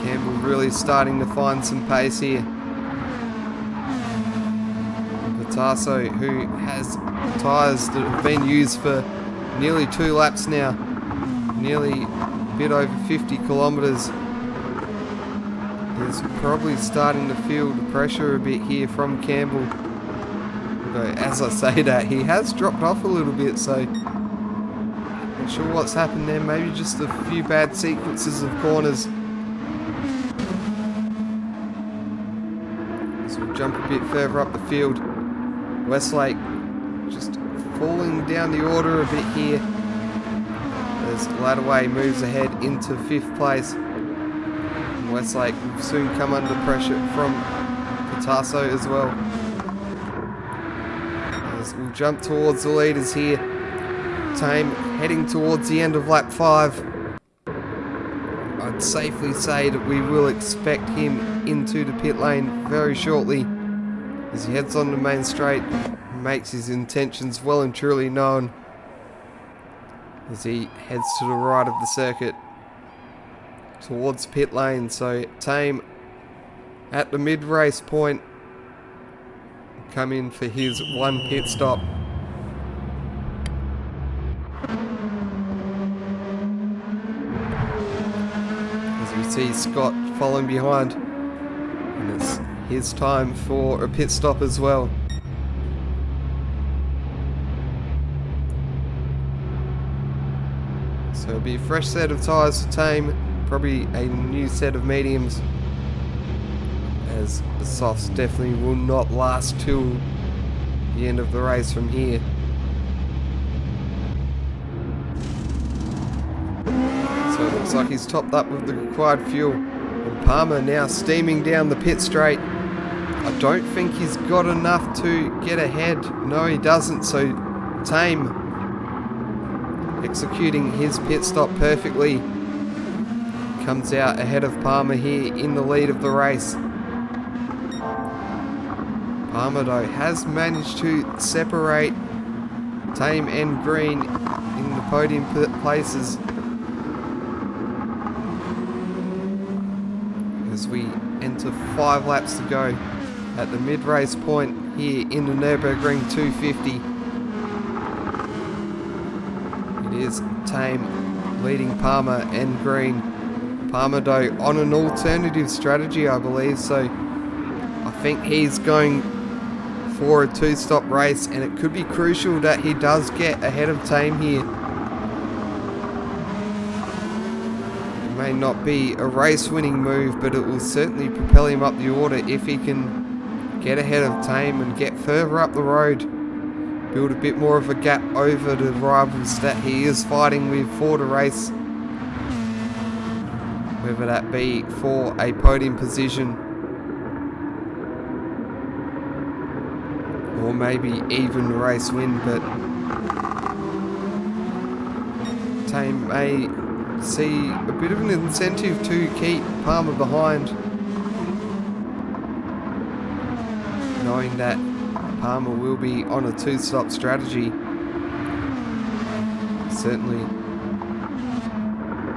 Campbell really starting to find some pace here. Pitasso, who has tyres that have been used for nearly 2 laps now, nearly a bit over 50 kilometres, is probably starting to feel the pressure a bit here from Campbell. But as I say that, he has dropped off a little bit, so not sure what's happened there. Maybe just a few bad sequences of corners. So we'll jump a bit further up the field. Westlake just falling down the order a bit here as Ladaway moves ahead into 5th place. And Westlake will soon come under pressure from Pitasso as well. As we'll jump towards the leaders here. Tame heading towards the end of lap 5. I'd safely say that we will expect him into the pit lane very shortly as he heads on the main straight and makes his intentions well and truly known as he heads to the right of the circuit towards pit lane. So Tame at the mid-race point come in for his 1 pit stop. As we see Scott following behind, and it's his time for a pit stop as well. So it'll be a fresh set of tyres for Tame, probably a new set of mediums, as the softs definitely will not last till the end of the race from here. So it looks like he's topped up with the required fuel, and Palmer now steaming down the pit straight. I don't think he's got enough to get ahead. No, he doesn't. So Tame executing his pit stop perfectly comes out ahead of Palmer here in the lead of the race. Palmer though has managed to separate Tame and Green in the podium places as we enter 5 laps to go at the mid-race point here in the Nurburgring 250. It is Tame leading Palmer and Green. Palmer though on an alternative strategy, I believe, so I think he's going for a 2-stop race, and it could be crucial that he does get ahead of Tame here. It may not be a race-winning move, but it will certainly propel him up the order if he can get ahead of Tame and get further up the road, build a bit more of a gap over the rivals that he is fighting with for the race, whether that be for a podium position or maybe even the race win. But Tame may see a bit of an incentive to keep Palmer behind, knowing that Palmer will be on a 2-stop strategy. Certainly,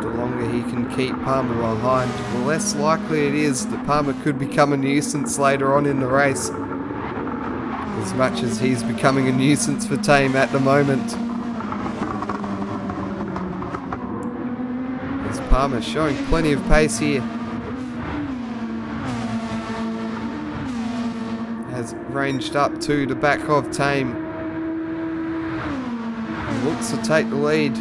the longer he can keep Palmer behind, the less likely it is that Palmer could become a nuisance later on in the race, as much as he's becoming a nuisance for Tame at the moment. As Palmer showing plenty of pace here. Has ranged up to the back of Tame and looks to take the lead.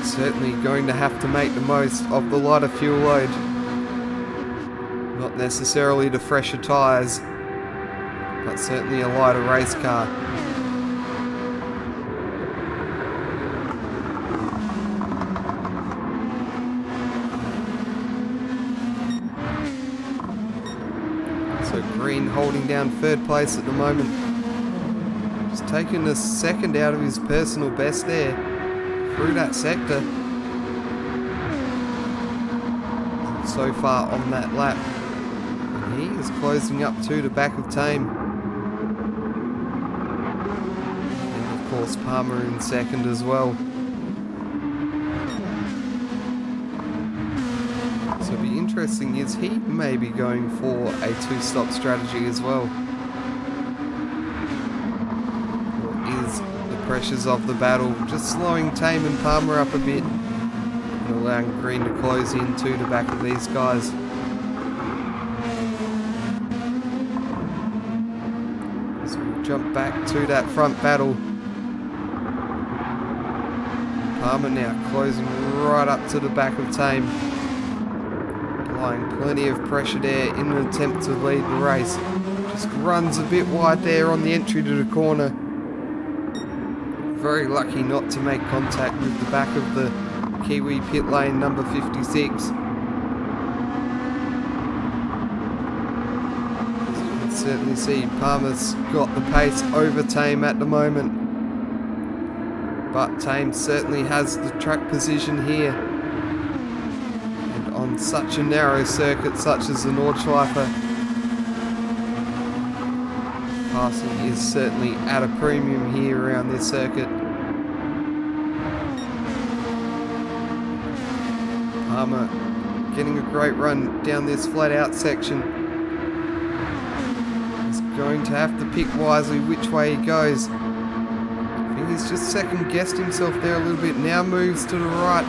Certainly going to have to make the most of the lighter fuel load, not necessarily the fresher tyres, but certainly a lighter race car. So Green holding down 3rd place at the moment. Just taking a second out of his personal best there through that sector so far on that lap. And he is closing up to the back of Tame. And of course Palmer in 2nd as well. So it'll be interesting, is he maybe going for a 2-stop strategy as well? Or is the pressures of the battle just slowing Tame and Palmer up a bit and allowing Green to close in to the back of these guys? jump back to that front battle. Palmer now closing right up to the back of Tame. Applying plenty of pressure there in an attempt to lead the race. Just runs a bit wide there on the entry to the corner. Very lucky not to make contact with the back of the Kiwi pit lane number 56. As you can certainly see, Palmer's got the pace over Tame at the moment. But Tame certainly has the track position here. And on such a narrow circuit such as the Nordschleife, passing is certainly at a premium here around this circuit. Palmer getting a great run down this flat out section. He's going to have to pick wisely which way he goes. I think he's just second guessed himself there a little bit. Now moves to the right.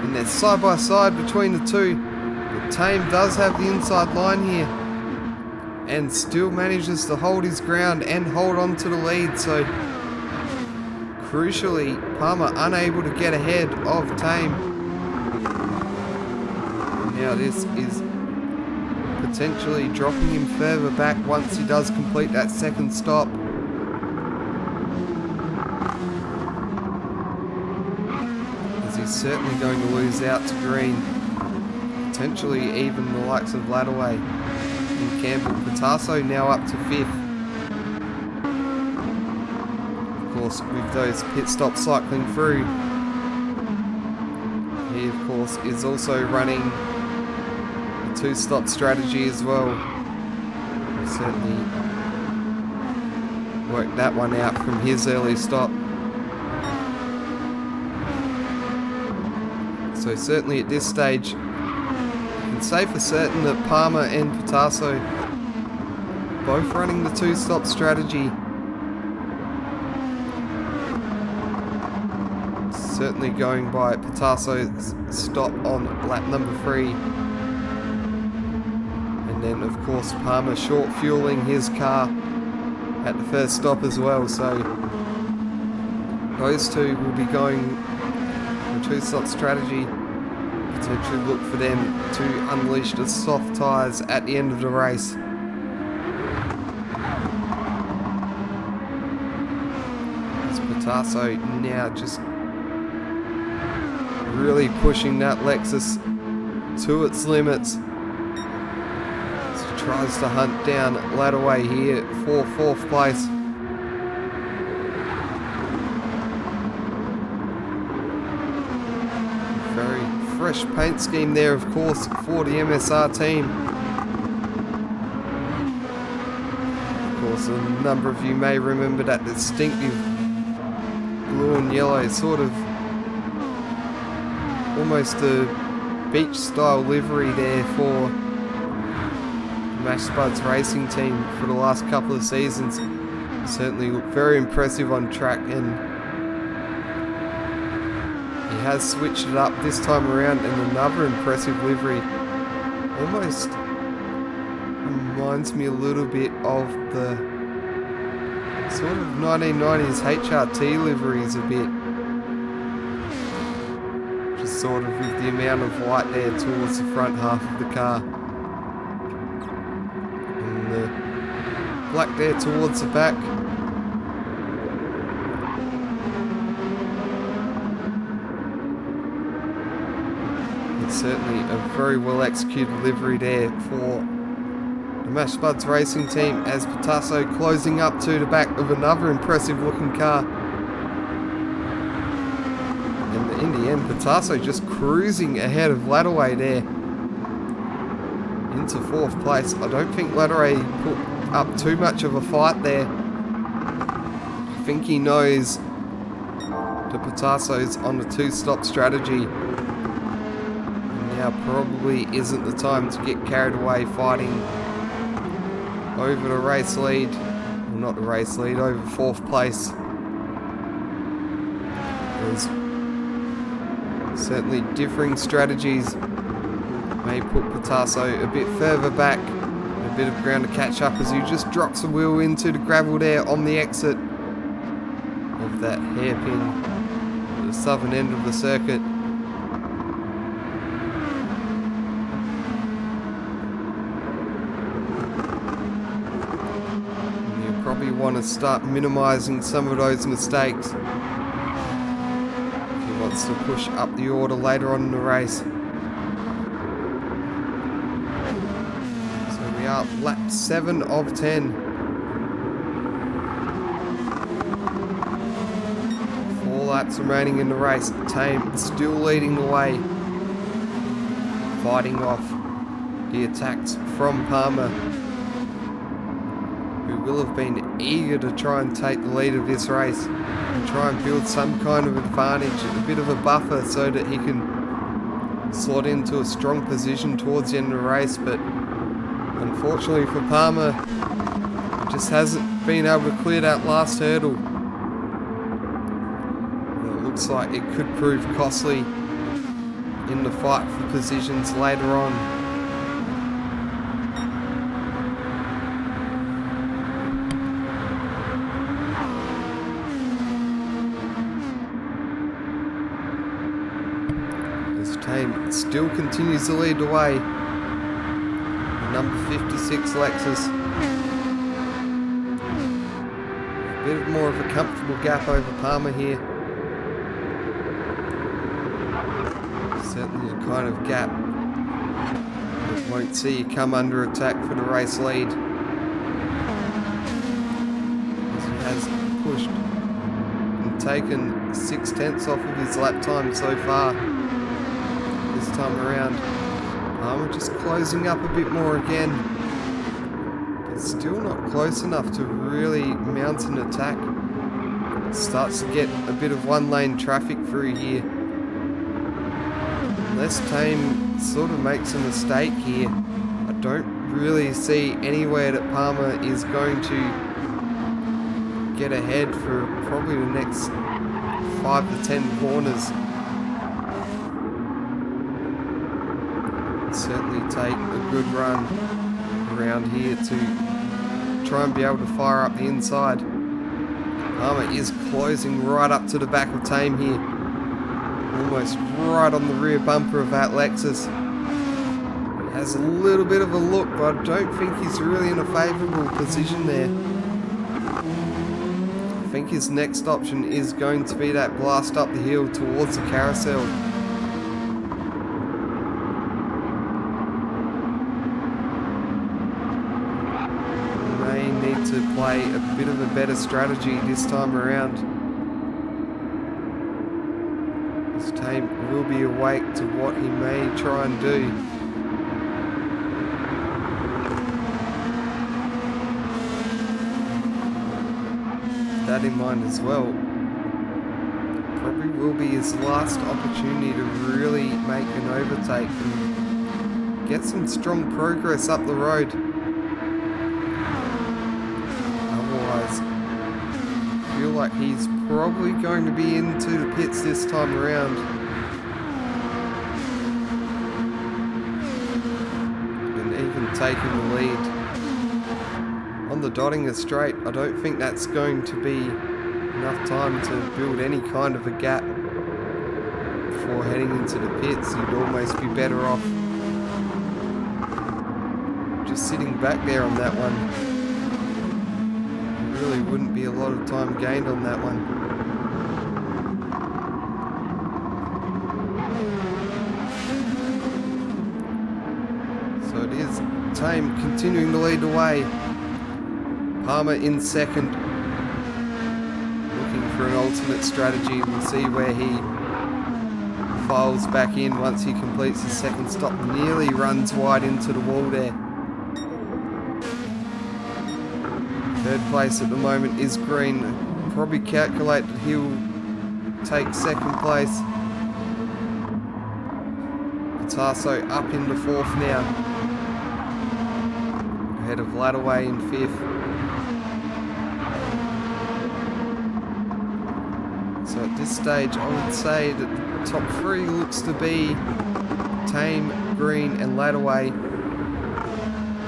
And they're side by side between the two. But Tame does have the inside line here. And still manages to hold his ground and hold on to the lead. So crucially, Palmer unable to get ahead of Tame. Now this is potentially dropping him further back once he does complete that second stop. As he's certainly going to lose out to green. Potentially even the likes of Ladaway and Campbell. Pitasso now up to 5th. Of course, with those pit stops cycling through, he of course is also running a 2-stop strategy as well. Certainly worked that one out from his early stop. So certainly at this stage, you can say for certain that Palmer and Pitasso both running the 2-stop strategy. Certainly going by Pitasso's stop on lap number 3. And then of course Palmer short fueling his car at the first stop as well. So those two will be going the 2-stop strategy. Potentially look for them to unleash the soft tyres at the end of the race. As Pitasso now just really pushing that Lexus to its limits. So he tries to hunt down Ladaway here for 4th place. Very fresh paint scheme there, of course, for the MSR team. Of course, a number of you may remember that distinctive blue and yellow, sort of almost a beach style livery there for the Mash Spuds racing team for the last couple of seasons. Certainly looked very impressive on track, and he has switched it up this time around in another impressive livery. Almost reminds me a little bit of the sort of 1990s HRT liveries a bit. Just sort of with the amount of white there towards the front half of the car. And the black there towards the back. Certainly a very well executed livery there for the Mash Spuds racing team, as Pitasso closing up to the back of another impressive looking car. And in the end, Pitasso just cruising ahead of Ladaway there into 4th place. I don't think Ladaway put up too much of a fight there. I think he knows the Pitasso's on the 2-stop strategy. Now probably isn't the time to get carried away fighting over the race lead, well, not the race lead, over 4th place. There's certainly differing strategies may put Pitasso a bit further back, a bit of ground to catch up as he just drops the wheel into the gravel there on the exit of that hairpin, the southern end of the circuit. You probably want to start minimising some of those mistakes if he wants to push up the order later on in the race. So we are lap 7 of 10. 4 laps remaining in the race. Tame still leading the way, fighting off the attacks from Palmer, who will have been eager to try and take the lead of this race and try and build some kind of advantage, a bit of a buffer so that he can slot into a strong position towards the end of the race. But unfortunately for Palmer, he just hasn't been able to clear that last hurdle. And it looks like it could prove costly in the fight for positions later on. Tame still continues to lead the way. The number 56 Lexus. A bit more of a comfortable gap over Palmer here. Certainly the kind of gap that won't see you come under attack for the race lead, as he has pushed and taken 6/10 off of his lap time so far. This time around, Palmer just closing up a bit more again, but still not close enough to really mount an attack. Starts to get a bit of one-lane traffic through here. Unless Tame sort of makes a mistake here, I don't really see anywhere that Palmer is going to get ahead for probably the next 5 to 10 corners. Certainly take a good run around here to try and be able to fire up the inside. Palmer is closing right up to the back of Tame here, almost right on the rear bumper of that Lexus. He has a little bit of a look, but I don't think he's really in a favourable position there. I think his next option is going to be that blast up the hill towards the carousel. To play a bit of a better strategy this time around. This Tame will be awake to what he may try and do. That in mind as well, probably will be his last opportunity to really make an overtake and get some strong progress up the road. I feel like he's probably going to be into the pits this time around. And even taking the lead. On the dotting of straight, I don't think that's going to be enough time to build any kind of a gap before heading into the pits. You'd almost be better off just sitting back there on that one. Really wouldn't be a lot of time gained on that one. So it is Tame continuing to lead the way. Palmer in second, looking for an alternate strategy. We'll see where he files back in once he completes his second stop. Nearly runs wide into the wall there. Third place at the moment is Green. Probably calculate that he'll take second place. Patasso up into fourth now, ahead of Ladaway in fifth. So at this stage, I would say that the top three looks to be Tame, Green and Ladaway.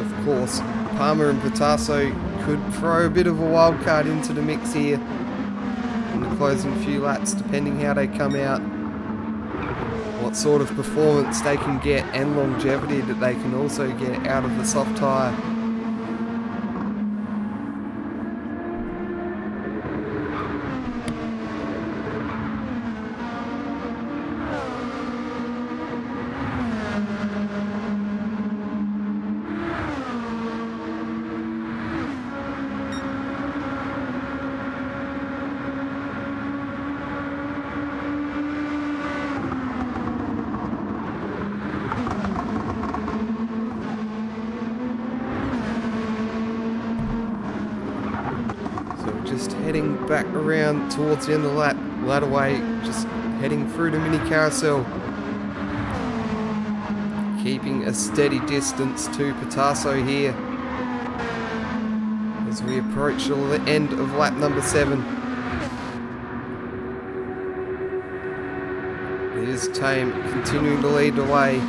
Of course, Palmer and Pitasso could throw a bit of a wild card into the mix here in the closing few laps, depending how they come out, what sort of performance they can get and longevity that they can also get out of the soft tyre. Just heading back around towards the end of the lap, ladder way, just heading through the mini carousel. Keeping a steady distance to Pitasso here as we approach the end of lap number 7. Here's Tame continuing to lead the way,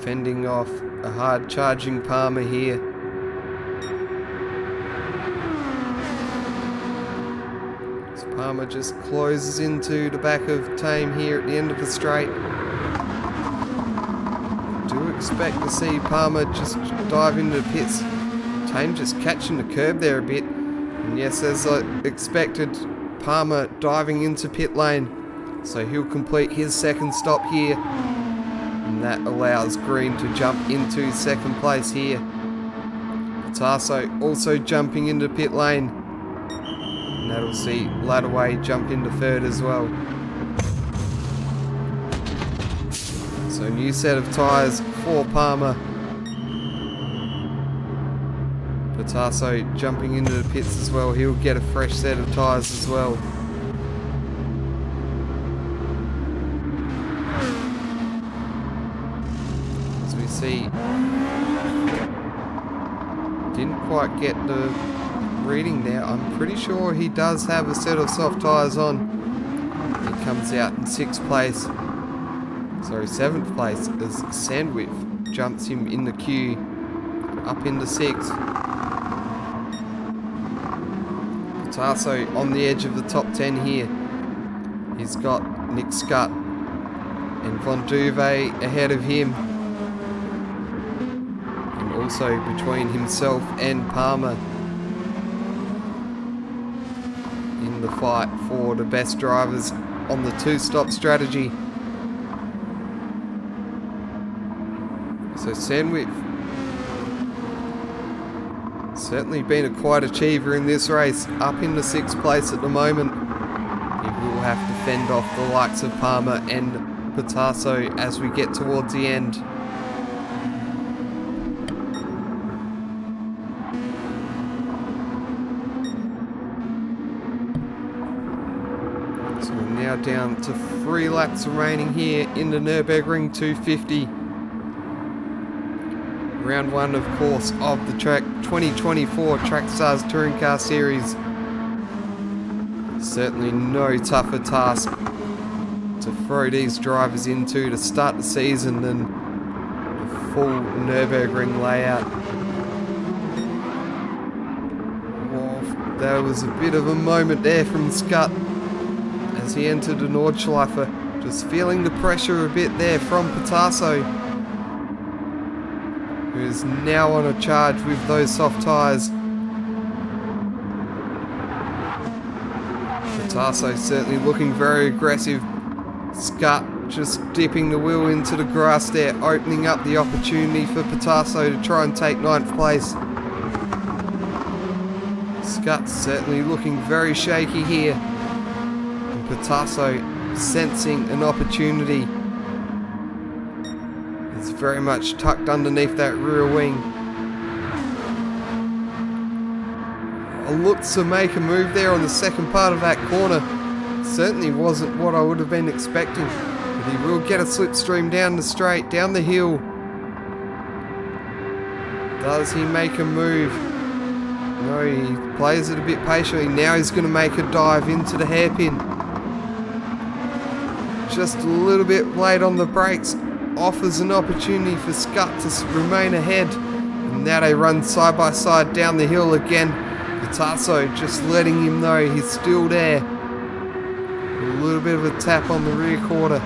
fending off a hard charging Palmer here. Palmer just closes into the back of Tame here at the end of the straight. Do expect to see Palmer just dive into the pits. Tame just catching the curb there a bit. And yes, as I expected, Palmer diving into pit lane. So he'll complete his second stop here. And that allows Green to jump into second place here. Pitasso also jumping into pit lane. And that'll see Ladderway jump into third as well. So new set of tyres for Palmer. Pitasso jumping into the pits as well. He'll get a fresh set of tyres as well. As we see, didn't quite get the reading there. I'm pretty sure he does have a set of soft tyres on. He comes out in 6th place. Sorry, 7th place as Sandwich jumps him in the queue up into 6th. Pitasso on the edge of the top 10 here. He's got Nick Scutt and Von Duve ahead of him. And also between himself and Palmer in the fight for the best drivers on the 2-stop strategy. So Sandwich certainly been a quiet achiever in this race, up in the 6th place at the moment. He will have to fend off the likes of Palmer and Pitasso as we get towards the end. So we're now down to 3 laps remaining here in the Nurburgring 250. Round 1, of course, of the 2024 Trackstars Touring Car Series. Certainly no tougher task to throw these drivers into to start the season than the full Nurburgring layout. Well, there was a bit of a moment there from Scutt as he entered the Nordschleife, just feeling the pressure a bit there from Pitasso, who is now on a charge with those soft tyres. Pitasso certainly looking very aggressive. Scutt just dipping the wheel into the grass there, opening up the opportunity for Pitasso to try and take 9th place. Scutt certainly looking very shaky here. And Pitasso sensing an opportunity. It's very much tucked underneath that rear wing. Looks to make a move there on the second part of that corner. Certainly wasn't what I would have been expecting. But he will get a slipstream down the straight, down the hill. Does he make a move? No, he plays it a bit patiently. Now he's going to make a dive into the hairpin. Just a little bit late on the brakes. offers an opportunity for Scott to remain ahead. And now they run side by side down the hill again. Picasso just letting him know he's still there. A little bit of a tap on the rear quarter.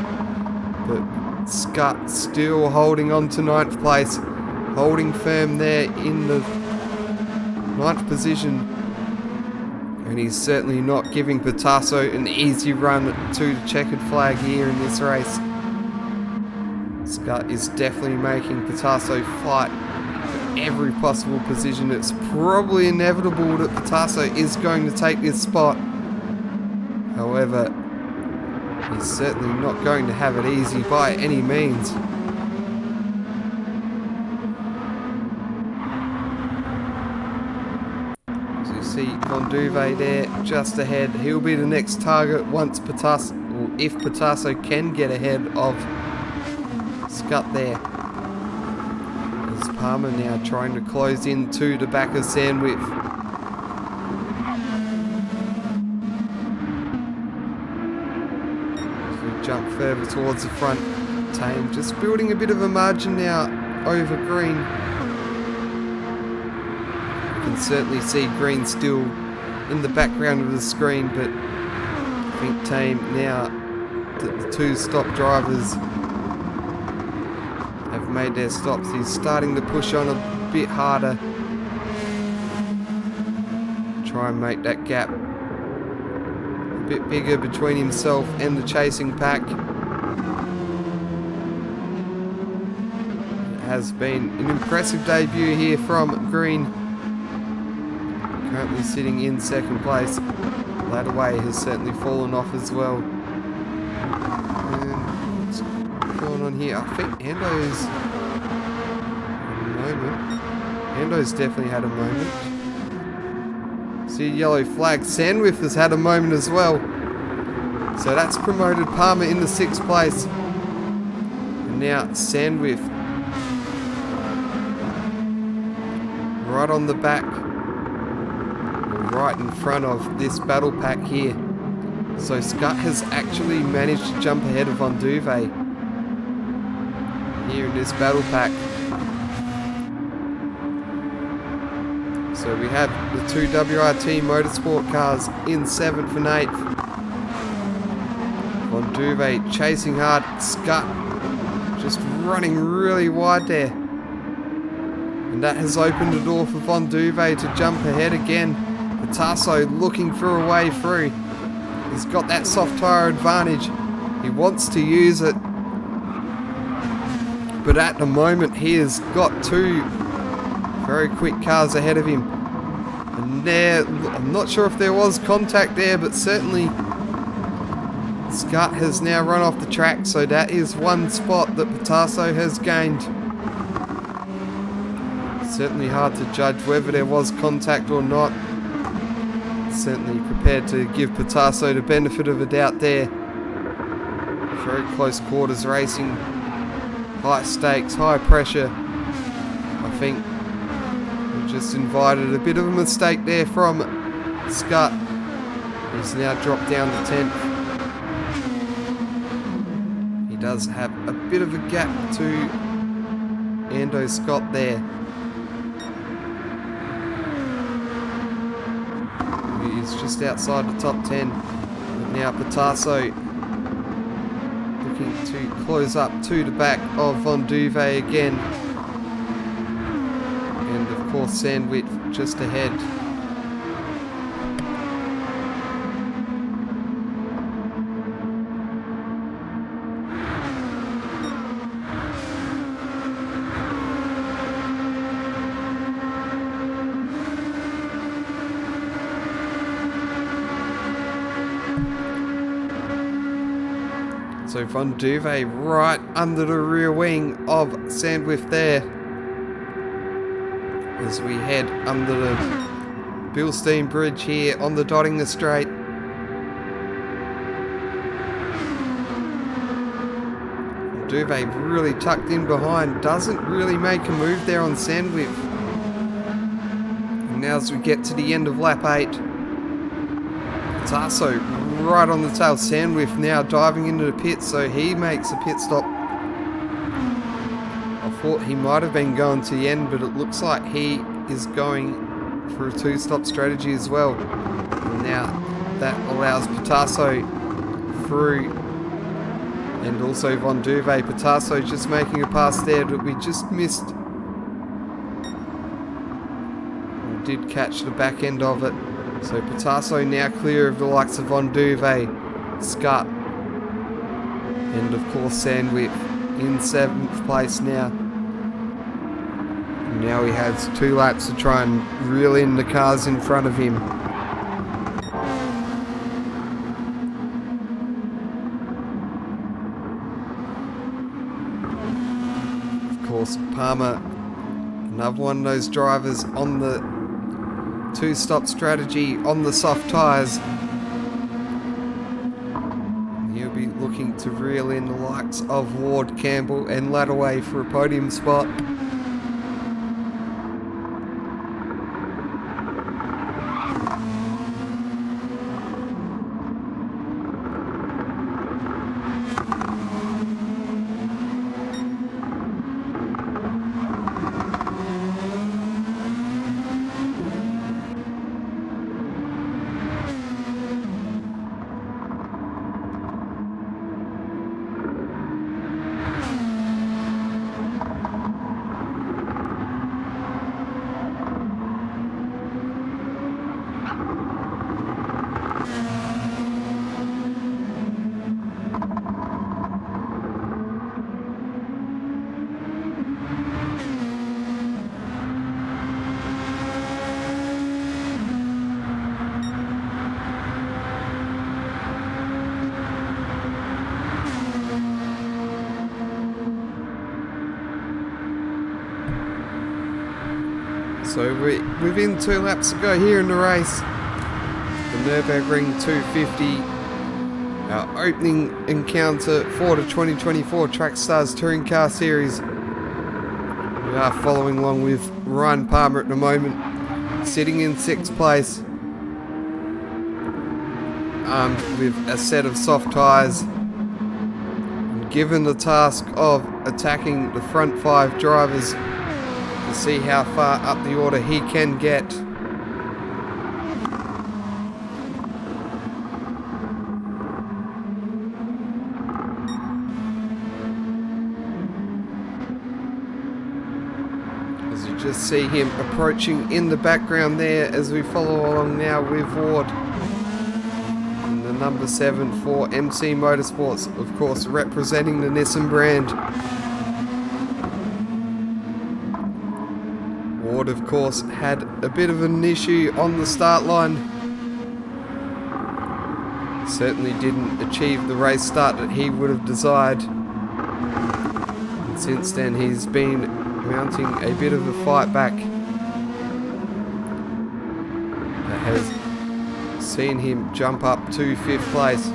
But Scott still holding on to 9th place. Holding firm there in the 9th position. And he's certainly not giving Picasso an easy run to the checkered flag here in this race. Scott is definitely making Picasso fight for every possible position. It's probably inevitable that Picasso is going to take this spot. However, he's certainly not going to have it easy by any means. As you see Von Duve there just ahead. He'll be the next target once Picasso, or if Picasso can get ahead of Scott there. As Palmer now trying to close in to the back of Sandwich. As we jump further towards the front, Tame just building a bit of a margin now over Green. You can certainly see Green still in the background of the screen, but I think Tame now, the two stop drivers have made their stops. He's starting to push on a bit harder. Try and make that gap a bit bigger between himself and the chasing pack. It has been an impressive debut here from Green. Currently sitting in 2nd place. Ladderway has certainly fallen off as well. On here, I think Ando's had a moment. Ando's definitely had a moment. See a yellow flag. Sandwith has had a moment as well. So that's promoted Palmer into 6th place. And now Sandwith right on the back, right in front of this battle pack here. So Scott has actually managed to jump ahead of Von Duve here in this battle pack. So we have the 2 WRT Motorsport cars in 7th and 8th. Von Duve chasing hard. Scott just running really wide there. And that has opened the door for Von Duve to jump ahead again. Picasso looking for a way through. He's got that soft tyre advantage. He wants to use it. But at the moment, he has got 2 very quick cars ahead of him. And there, I'm not sure if there was contact there, but certainly Scott has now run off the track. So that is 1 spot that Picasso has gained. Certainly hard to judge whether there was contact or not. Certainly prepared to give Picasso the benefit of the doubt there. Very close quarters racing. High stakes, high pressure. I think we just invited a bit of a mistake there from Scott. He's now dropped down to 10th. He does have a bit of a gap to Ando Scott there. He's just outside the top 10. But now Picasso looking to close up to the back of Von Duve again. And of course Sandwich just ahead. So Von Duve right under the rear wing of Sandwith there. As we head under the Bilstein Bridge here on the Dottingham Straight. Von Duve really tucked in behind. Doesn't really make a move there on Sandwith. And now as we get to the end of lap 8. Picasso right on the tail. Sandwith now diving into the pit, so he makes a pit stop. thought he might have been going to the end, but it looks like he is going for a two-stop strategy as well. And now that allows Pitasso through, and also Von Duve. Pitasso just making a pass there, but we just missed. We did catch the back end of it. So Pitasso now clear of the likes of Von Duve, Scut, and of course Sandwich in 7th place now. And now he has 2 laps to try and reel in the cars in front of him. Of course, Palmer, another one of those drivers on the two-stop strategy on the soft tyres. He'll be looking to reel in the likes of Ward, Campbell and Ladaway for a podium spot. So we're within 2 laps to go here in the race. The Nurburgring 250. Our opening encounter for the 2024 Trackstars Touring Car Series. We are following along with Ryan Palmer at the moment, sitting in 6th place. Armed with a set of soft tyres. And given the task of attacking the front 5 drivers, to see how far up the order he can get. As you just see him approaching in the background there as we follow along now with Ward. And the number 7 for MC Motorsports, of course, representing the Nissan brand. Ward, of course, had a bit of an issue on the start line. Certainly didn't achieve the race start that he would have desired. And since then, he's been mounting a bit of a fight back that has seen him jump up to 5th place.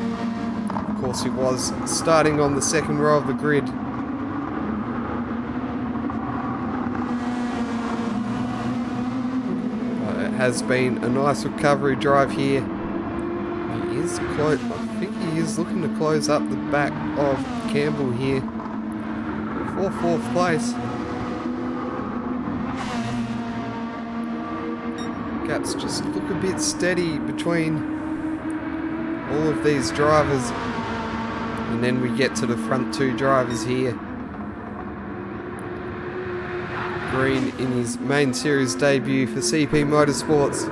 Of course, he was starting on the 2nd row of the grid. Has been a nice recovery drive here. He is close. I think he is looking to close up the back of Campbell here for 4th place. Gaps just look a bit steady between all of these drivers, and then we get to the front 2 drivers here. Green in his main series debut for CP Motorsports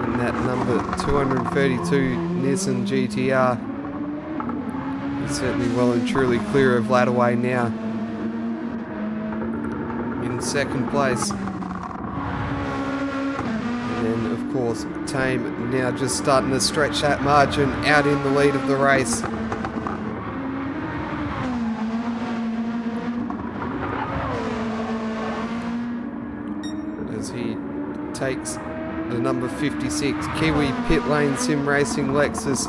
in that number 232 Nissan GTR. He's certainly well and truly clear of Ladaway now. In 2nd place. And then of course Tame now just starting to stretch that margin out in the lead of the race. As he takes the number 56 Kiwi Pit Lane Sim Racing Lexus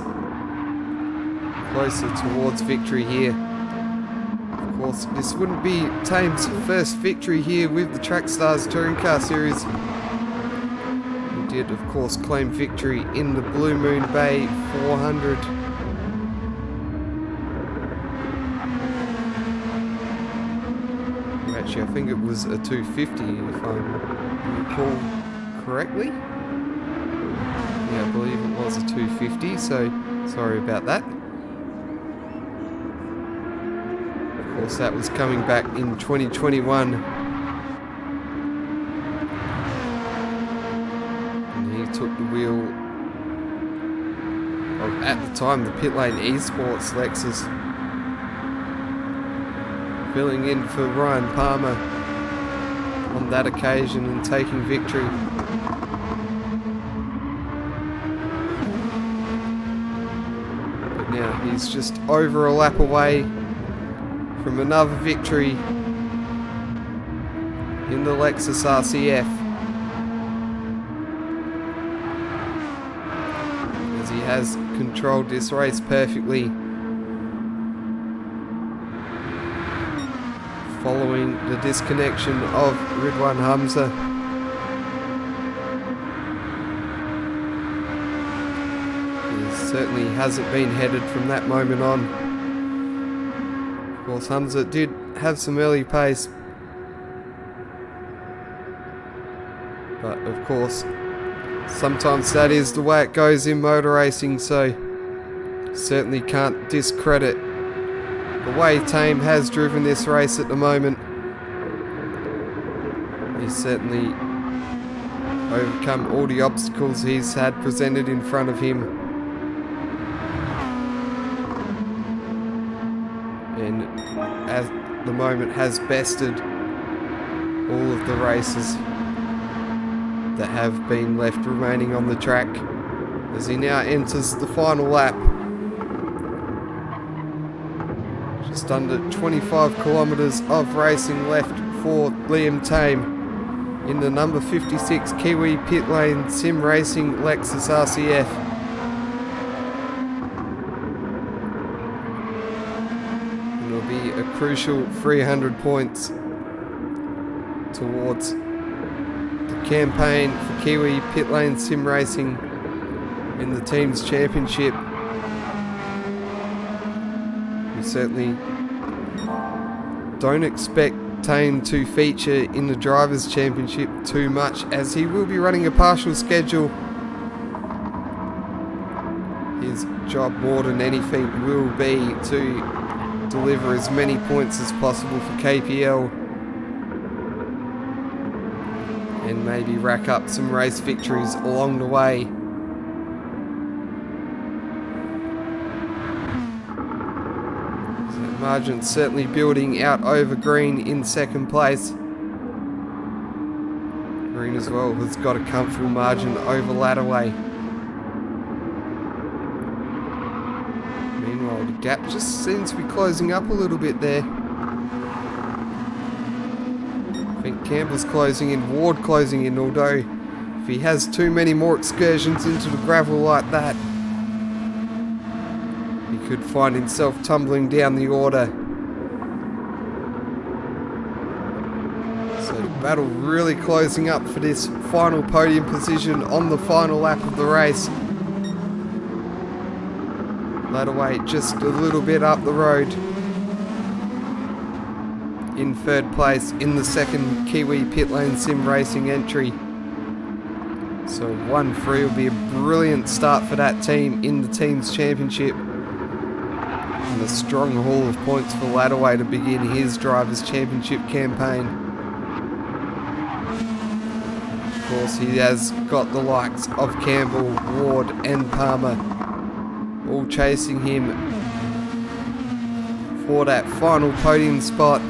closer towards victory here. Of course, this wouldn't be Tame's first victory here with the Trackstars Touring Car Series. He did, of course, claim victory in the Blue Moon Bay 400. Actually, I think it was a 250 if I recall correctly. Yeah, I believe it was a 250, so sorry about that. Of course, that was coming back in 2021. And he took the wheel of, at the time, the Pit Lane Esports Lexus, filling in for Ryan Palmer on that occasion and taking victory. But now he's just over a lap away from another victory in the Lexus RCF, as he has controlled this race perfectly, following the disconnection of Ridwan Hamza. He certainly hasn't been headed from that moment on. Of course, Hamza did have some early pace, but of course, sometimes that is the way it goes in motor racing, so certainly can't discredit the way Tame has driven this race at the moment. He's certainly overcome all the obstacles he's had presented in front of him, and at the moment has bested all of the races that have been left remaining on the track, as he now enters the final lap. Just under 25 kilometres of racing left for Liam Tame in the number 56 Kiwi Pit Lane Sim Racing Lexus RCF. It'll be a crucial 300 points towards the campaign for Kiwi Pit Lane Sim Racing in the team's championship. We certainly don't expect Tame to feature in the Drivers' Championship too much, as he will be running a partial schedule. His job, more than anything, will be to deliver as many points as possible for KPL and maybe rack up some race victories along the way. Margin certainly building out over Green in second place. Green as well has got a comfortable margin over Ladderway. Meanwhile, the gap just seems to be closing up a little bit there. I think Campbell's closing in, Ward closing in, although if he has too many more excursions into the gravel like that, could find himself tumbling down the order. So the battle really closing up for this final podium position on the final lap of the race. Ladderway just a little bit up the road in third place in the second Kiwi Pit Lane Sim Racing entry. So 1-3 will be a brilliant start for that team in the team's championship. And a strong haul of points for Ladderway to begin his Drivers' Championship campaign. Of course, he has got the likes of Campbell, Ward and Palmer all chasing him for that final podium spot.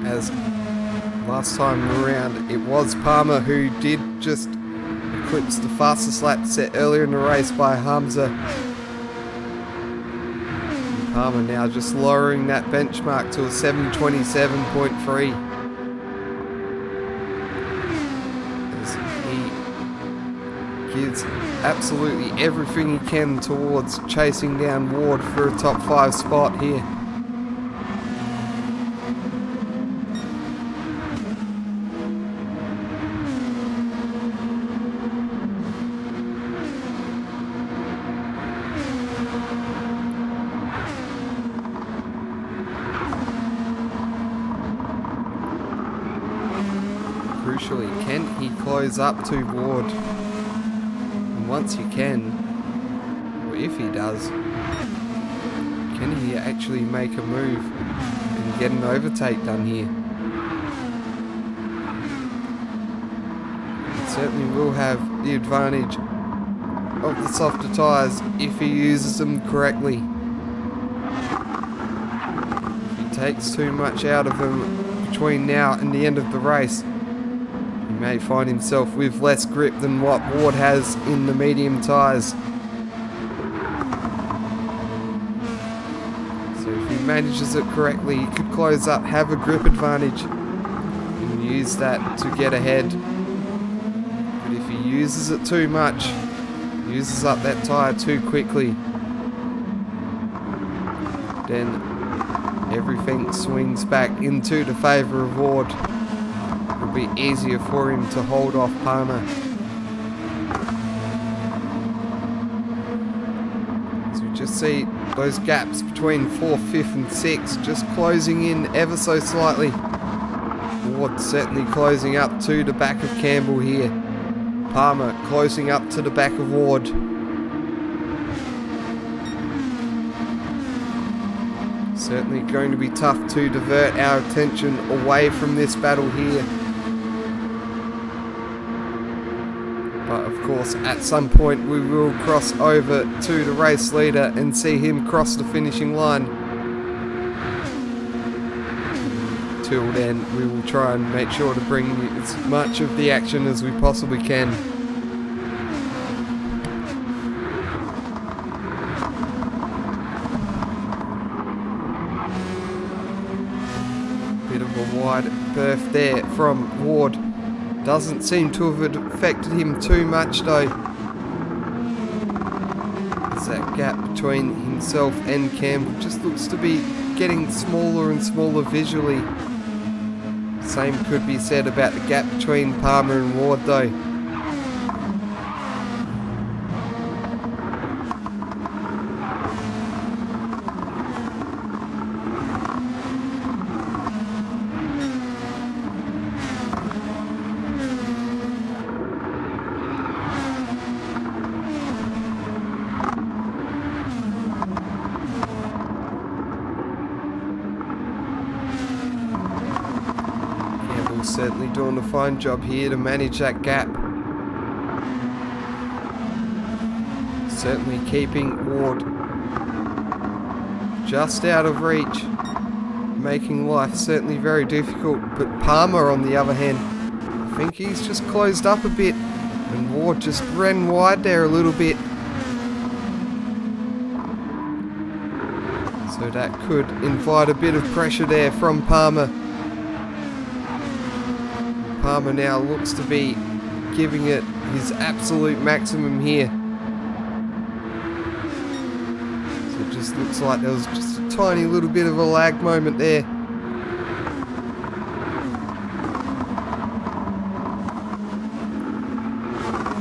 As last time around, it was Palmer who did just eclipse the fastest lap set earlier in the race by Hamza. And Palmer now just lowering that benchmark to a 7:27.3. As he gives absolutely everything he can towards chasing down Ward for a top 5 spot here. Crucially, can he close up to Ward? And once he can, or if he does, can he actually make a move and get an overtake done here? He certainly will have the advantage of the softer tyres if he uses them correctly. If he takes too much out of them between now and the end of the race, he may find himself with less grip than what Ward has in the medium tyres. So if he manages it correctly, he could close up, have a grip advantage, and use that to get ahead. But if he uses it too much, uses up that tyre too quickly, then everything swings back into the favour of Ward. It'll be easier for him to hold off Palmer. As we just see those gaps between 4th, 5th and 6th just closing in ever so slightly. Ward certainly closing up to the back of Campbell here. Palmer closing up to the back of Ward. Certainly going to be tough to divert our attention away from this battle here. But of course, at some point we will cross over to the race leader and see him cross the finishing line. Till then, we will try and make sure to bring you as much of the action as we possibly can. Bit of a wide berth there from Ward. Doesn't seem to have affected him too much though. As that gap between himself and Campbell just looks to be getting smaller and smaller visually. Same could be said about the gap between Palmer and Ward though. Certainly doing a fine job here to manage that gap. Certainly keeping Ward just out of reach, making life certainly very difficult. But Palmer, on the other hand, I think he's just closed up a bit, and Ward just ran wide there a little bit. So that could invite a bit of pressure there from Palmer. Palmer now looks to be giving it his absolute maximum here. So it just looks like there was just a tiny little bit of a lag moment there.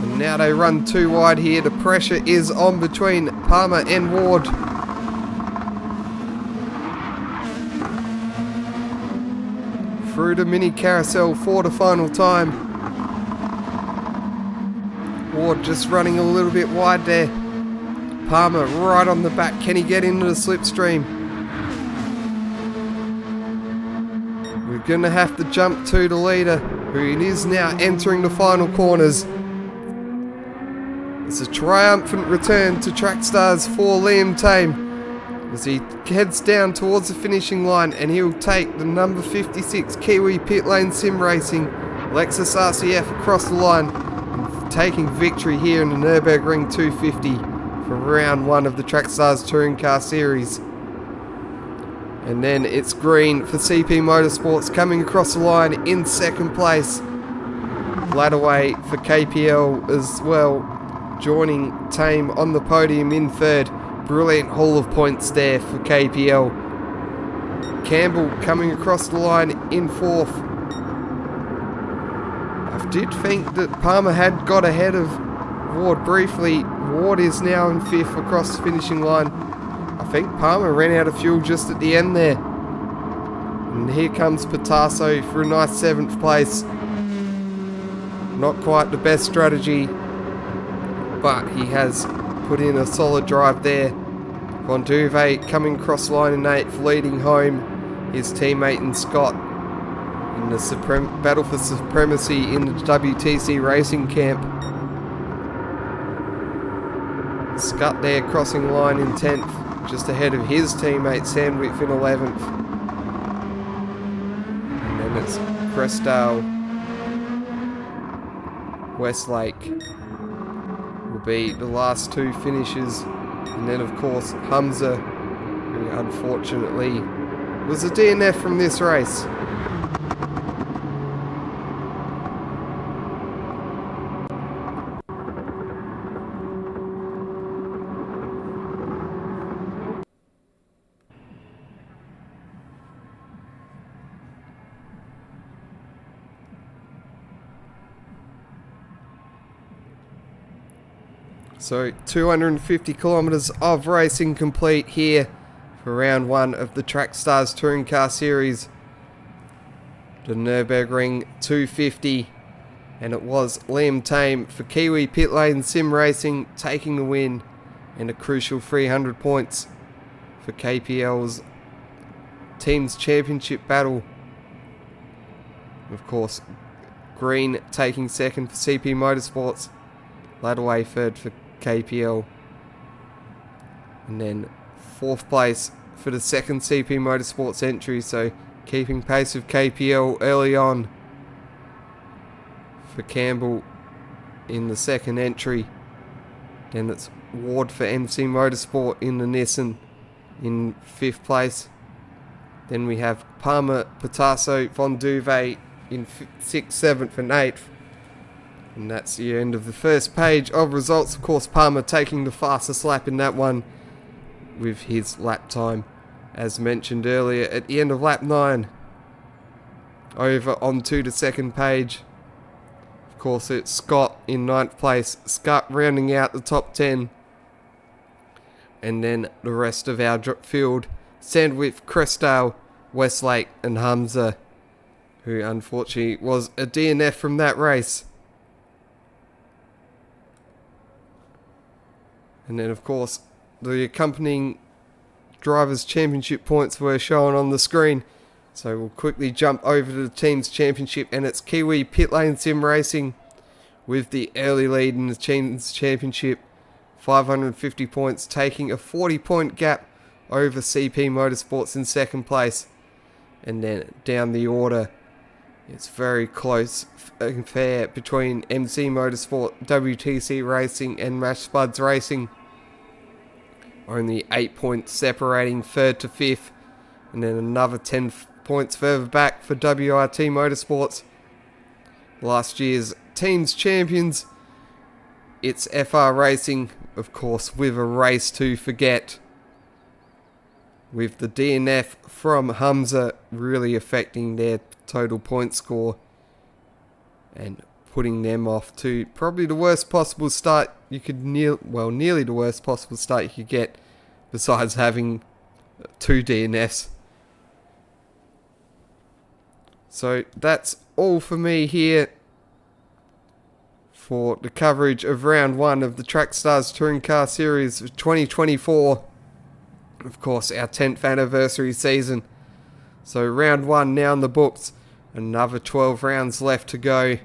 And now they run too wide here. The pressure is on between Palmer and Ward. Through the mini carousel for the final time. Ward just running a little bit wide there. Palmer right on the back. Can he get into the slipstream? We're going to have to jump to the leader, who is now entering the final corners. It's a triumphant return to Track Stars for Liam Tame, as he heads down towards the finishing line, and he'll take the number 56 Kiwi Pit Lane Sim Racing Lexus RCF across the line, taking victory here in the Nurburgring 250 for round 1 of the Track Stars Touring Car Series. And then it's green for CP Motorsports coming across the line in second place. Ladderway for KPL as well, joining Tame on the podium in third. Brilliant haul of points there for KPL. Campbell coming across the line in fourth. I did think that Palmer had got ahead of Ward briefly. Ward is now in fifth across the finishing line. I think Palmer ran out of fuel just at the end there. And here comes Patasso for a nice 7th place. Not quite the best strategy, but he has put in a solid drive there. Von Duve coming across line in 8th, leading home his teammate in Scott in the battle for supremacy in the WTC racing camp. Scott there crossing line in 10th, just ahead of his teammate Sandwich in 11th. And then it's Crestdale, Westlake will be the last two finishers. And then of course Hamza, who unfortunately was a DNF from this race. So 250 kilometres of racing complete here for round 1 of the Track Stars Touring Car Series. The Nurburgring 250, and it was Liam Tame for Kiwi Pit Lane Sim Racing taking the win, and a crucial 300 points for KPL's Teams Championship battle. Of course, Green taking second for CP Motorsports, Ladaway third for KPL, and then 4th place for the second CP Motorsports entry, so keeping pace with KPL early on for Campbell in the second entry. Then it's Ward for MC Motorsport in the Nissan in 5th place. Then we have Palmer, Patasso, Von Duve in 6th, 7th and 8th. And that's the end of the first page of results. Of course, Palmer taking the fastest lap in that one with his lap time, as mentioned earlier, at the end of lap 9. Over onto the second page. Of course, it's Scott in 9th place. Scott rounding out the top 10. And then the rest of our field, Sandwich, Crestdale, Westlake and Hamza, who unfortunately was a DNF from that race. And then of course the accompanying Drivers' Championship points were shown on the screen. So we'll quickly jump over to the Teams Championship, and it's Kiwi Pit Lane Sim Racing with the early lead in the Teams Championship. 550 points, taking a 40-point gap over CP Motorsports in second place. And then down the order, it's very close and fair between MC Motorsport, WTC Racing and Mash Spuds Racing. Only 8 points separating 3rd to 5th, and then another 10 points further back for WRT Motorsports. Last year's Teams Champions, it's FR Racing, of course, with a race to forget, with the DNF from Hamza really affecting their total point score and putting them off to probably the worst possible start you could nearly the worst possible start you could get, besides having 2 DNFs. So that's all for me here for the coverage of round 1 of the Track Stars Touring Car Series of 2024. Of course, our 10th anniversary season. So round 1 now in the books. Another 12 rounds left to go.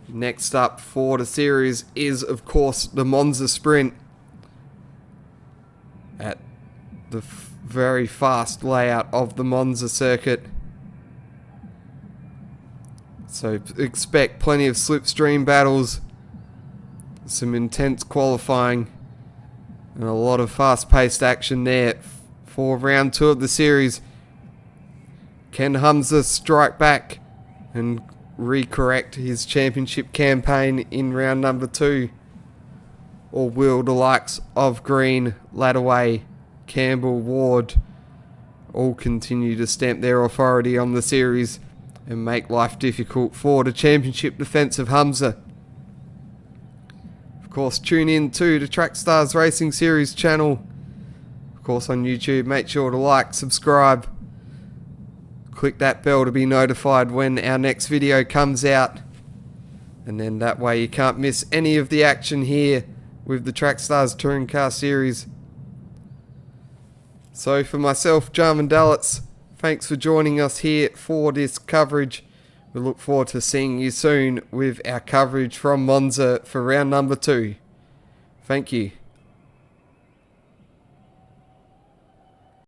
Next up for the series is, of course, the Monza Sprint at the very fast layout of the Monza circuit. So expect plenty of slipstream battles, some intense qualifying, and a lot of fast-paced action there for round 2 of the series. Can Hamza strike back and recorrect his championship campaign in round number 2? Or will the likes of Green, Ladaway, Campbell, Ward all continue to stamp their authority on the series and make life difficult for the championship defence of Hamza? Of course, tune in to the Track Stars Racing Series channel. Of course, on YouTube, make sure to like, subscribe, click that bell to be notified when our next video comes out. And then that way you can't miss any of the action here with the Trackstars Touring Car Series. So for myself, Jarman Dallitz, thanks for joining us here for this coverage. We look forward to seeing you soon with our coverage from Monza for round number 2. Thank you.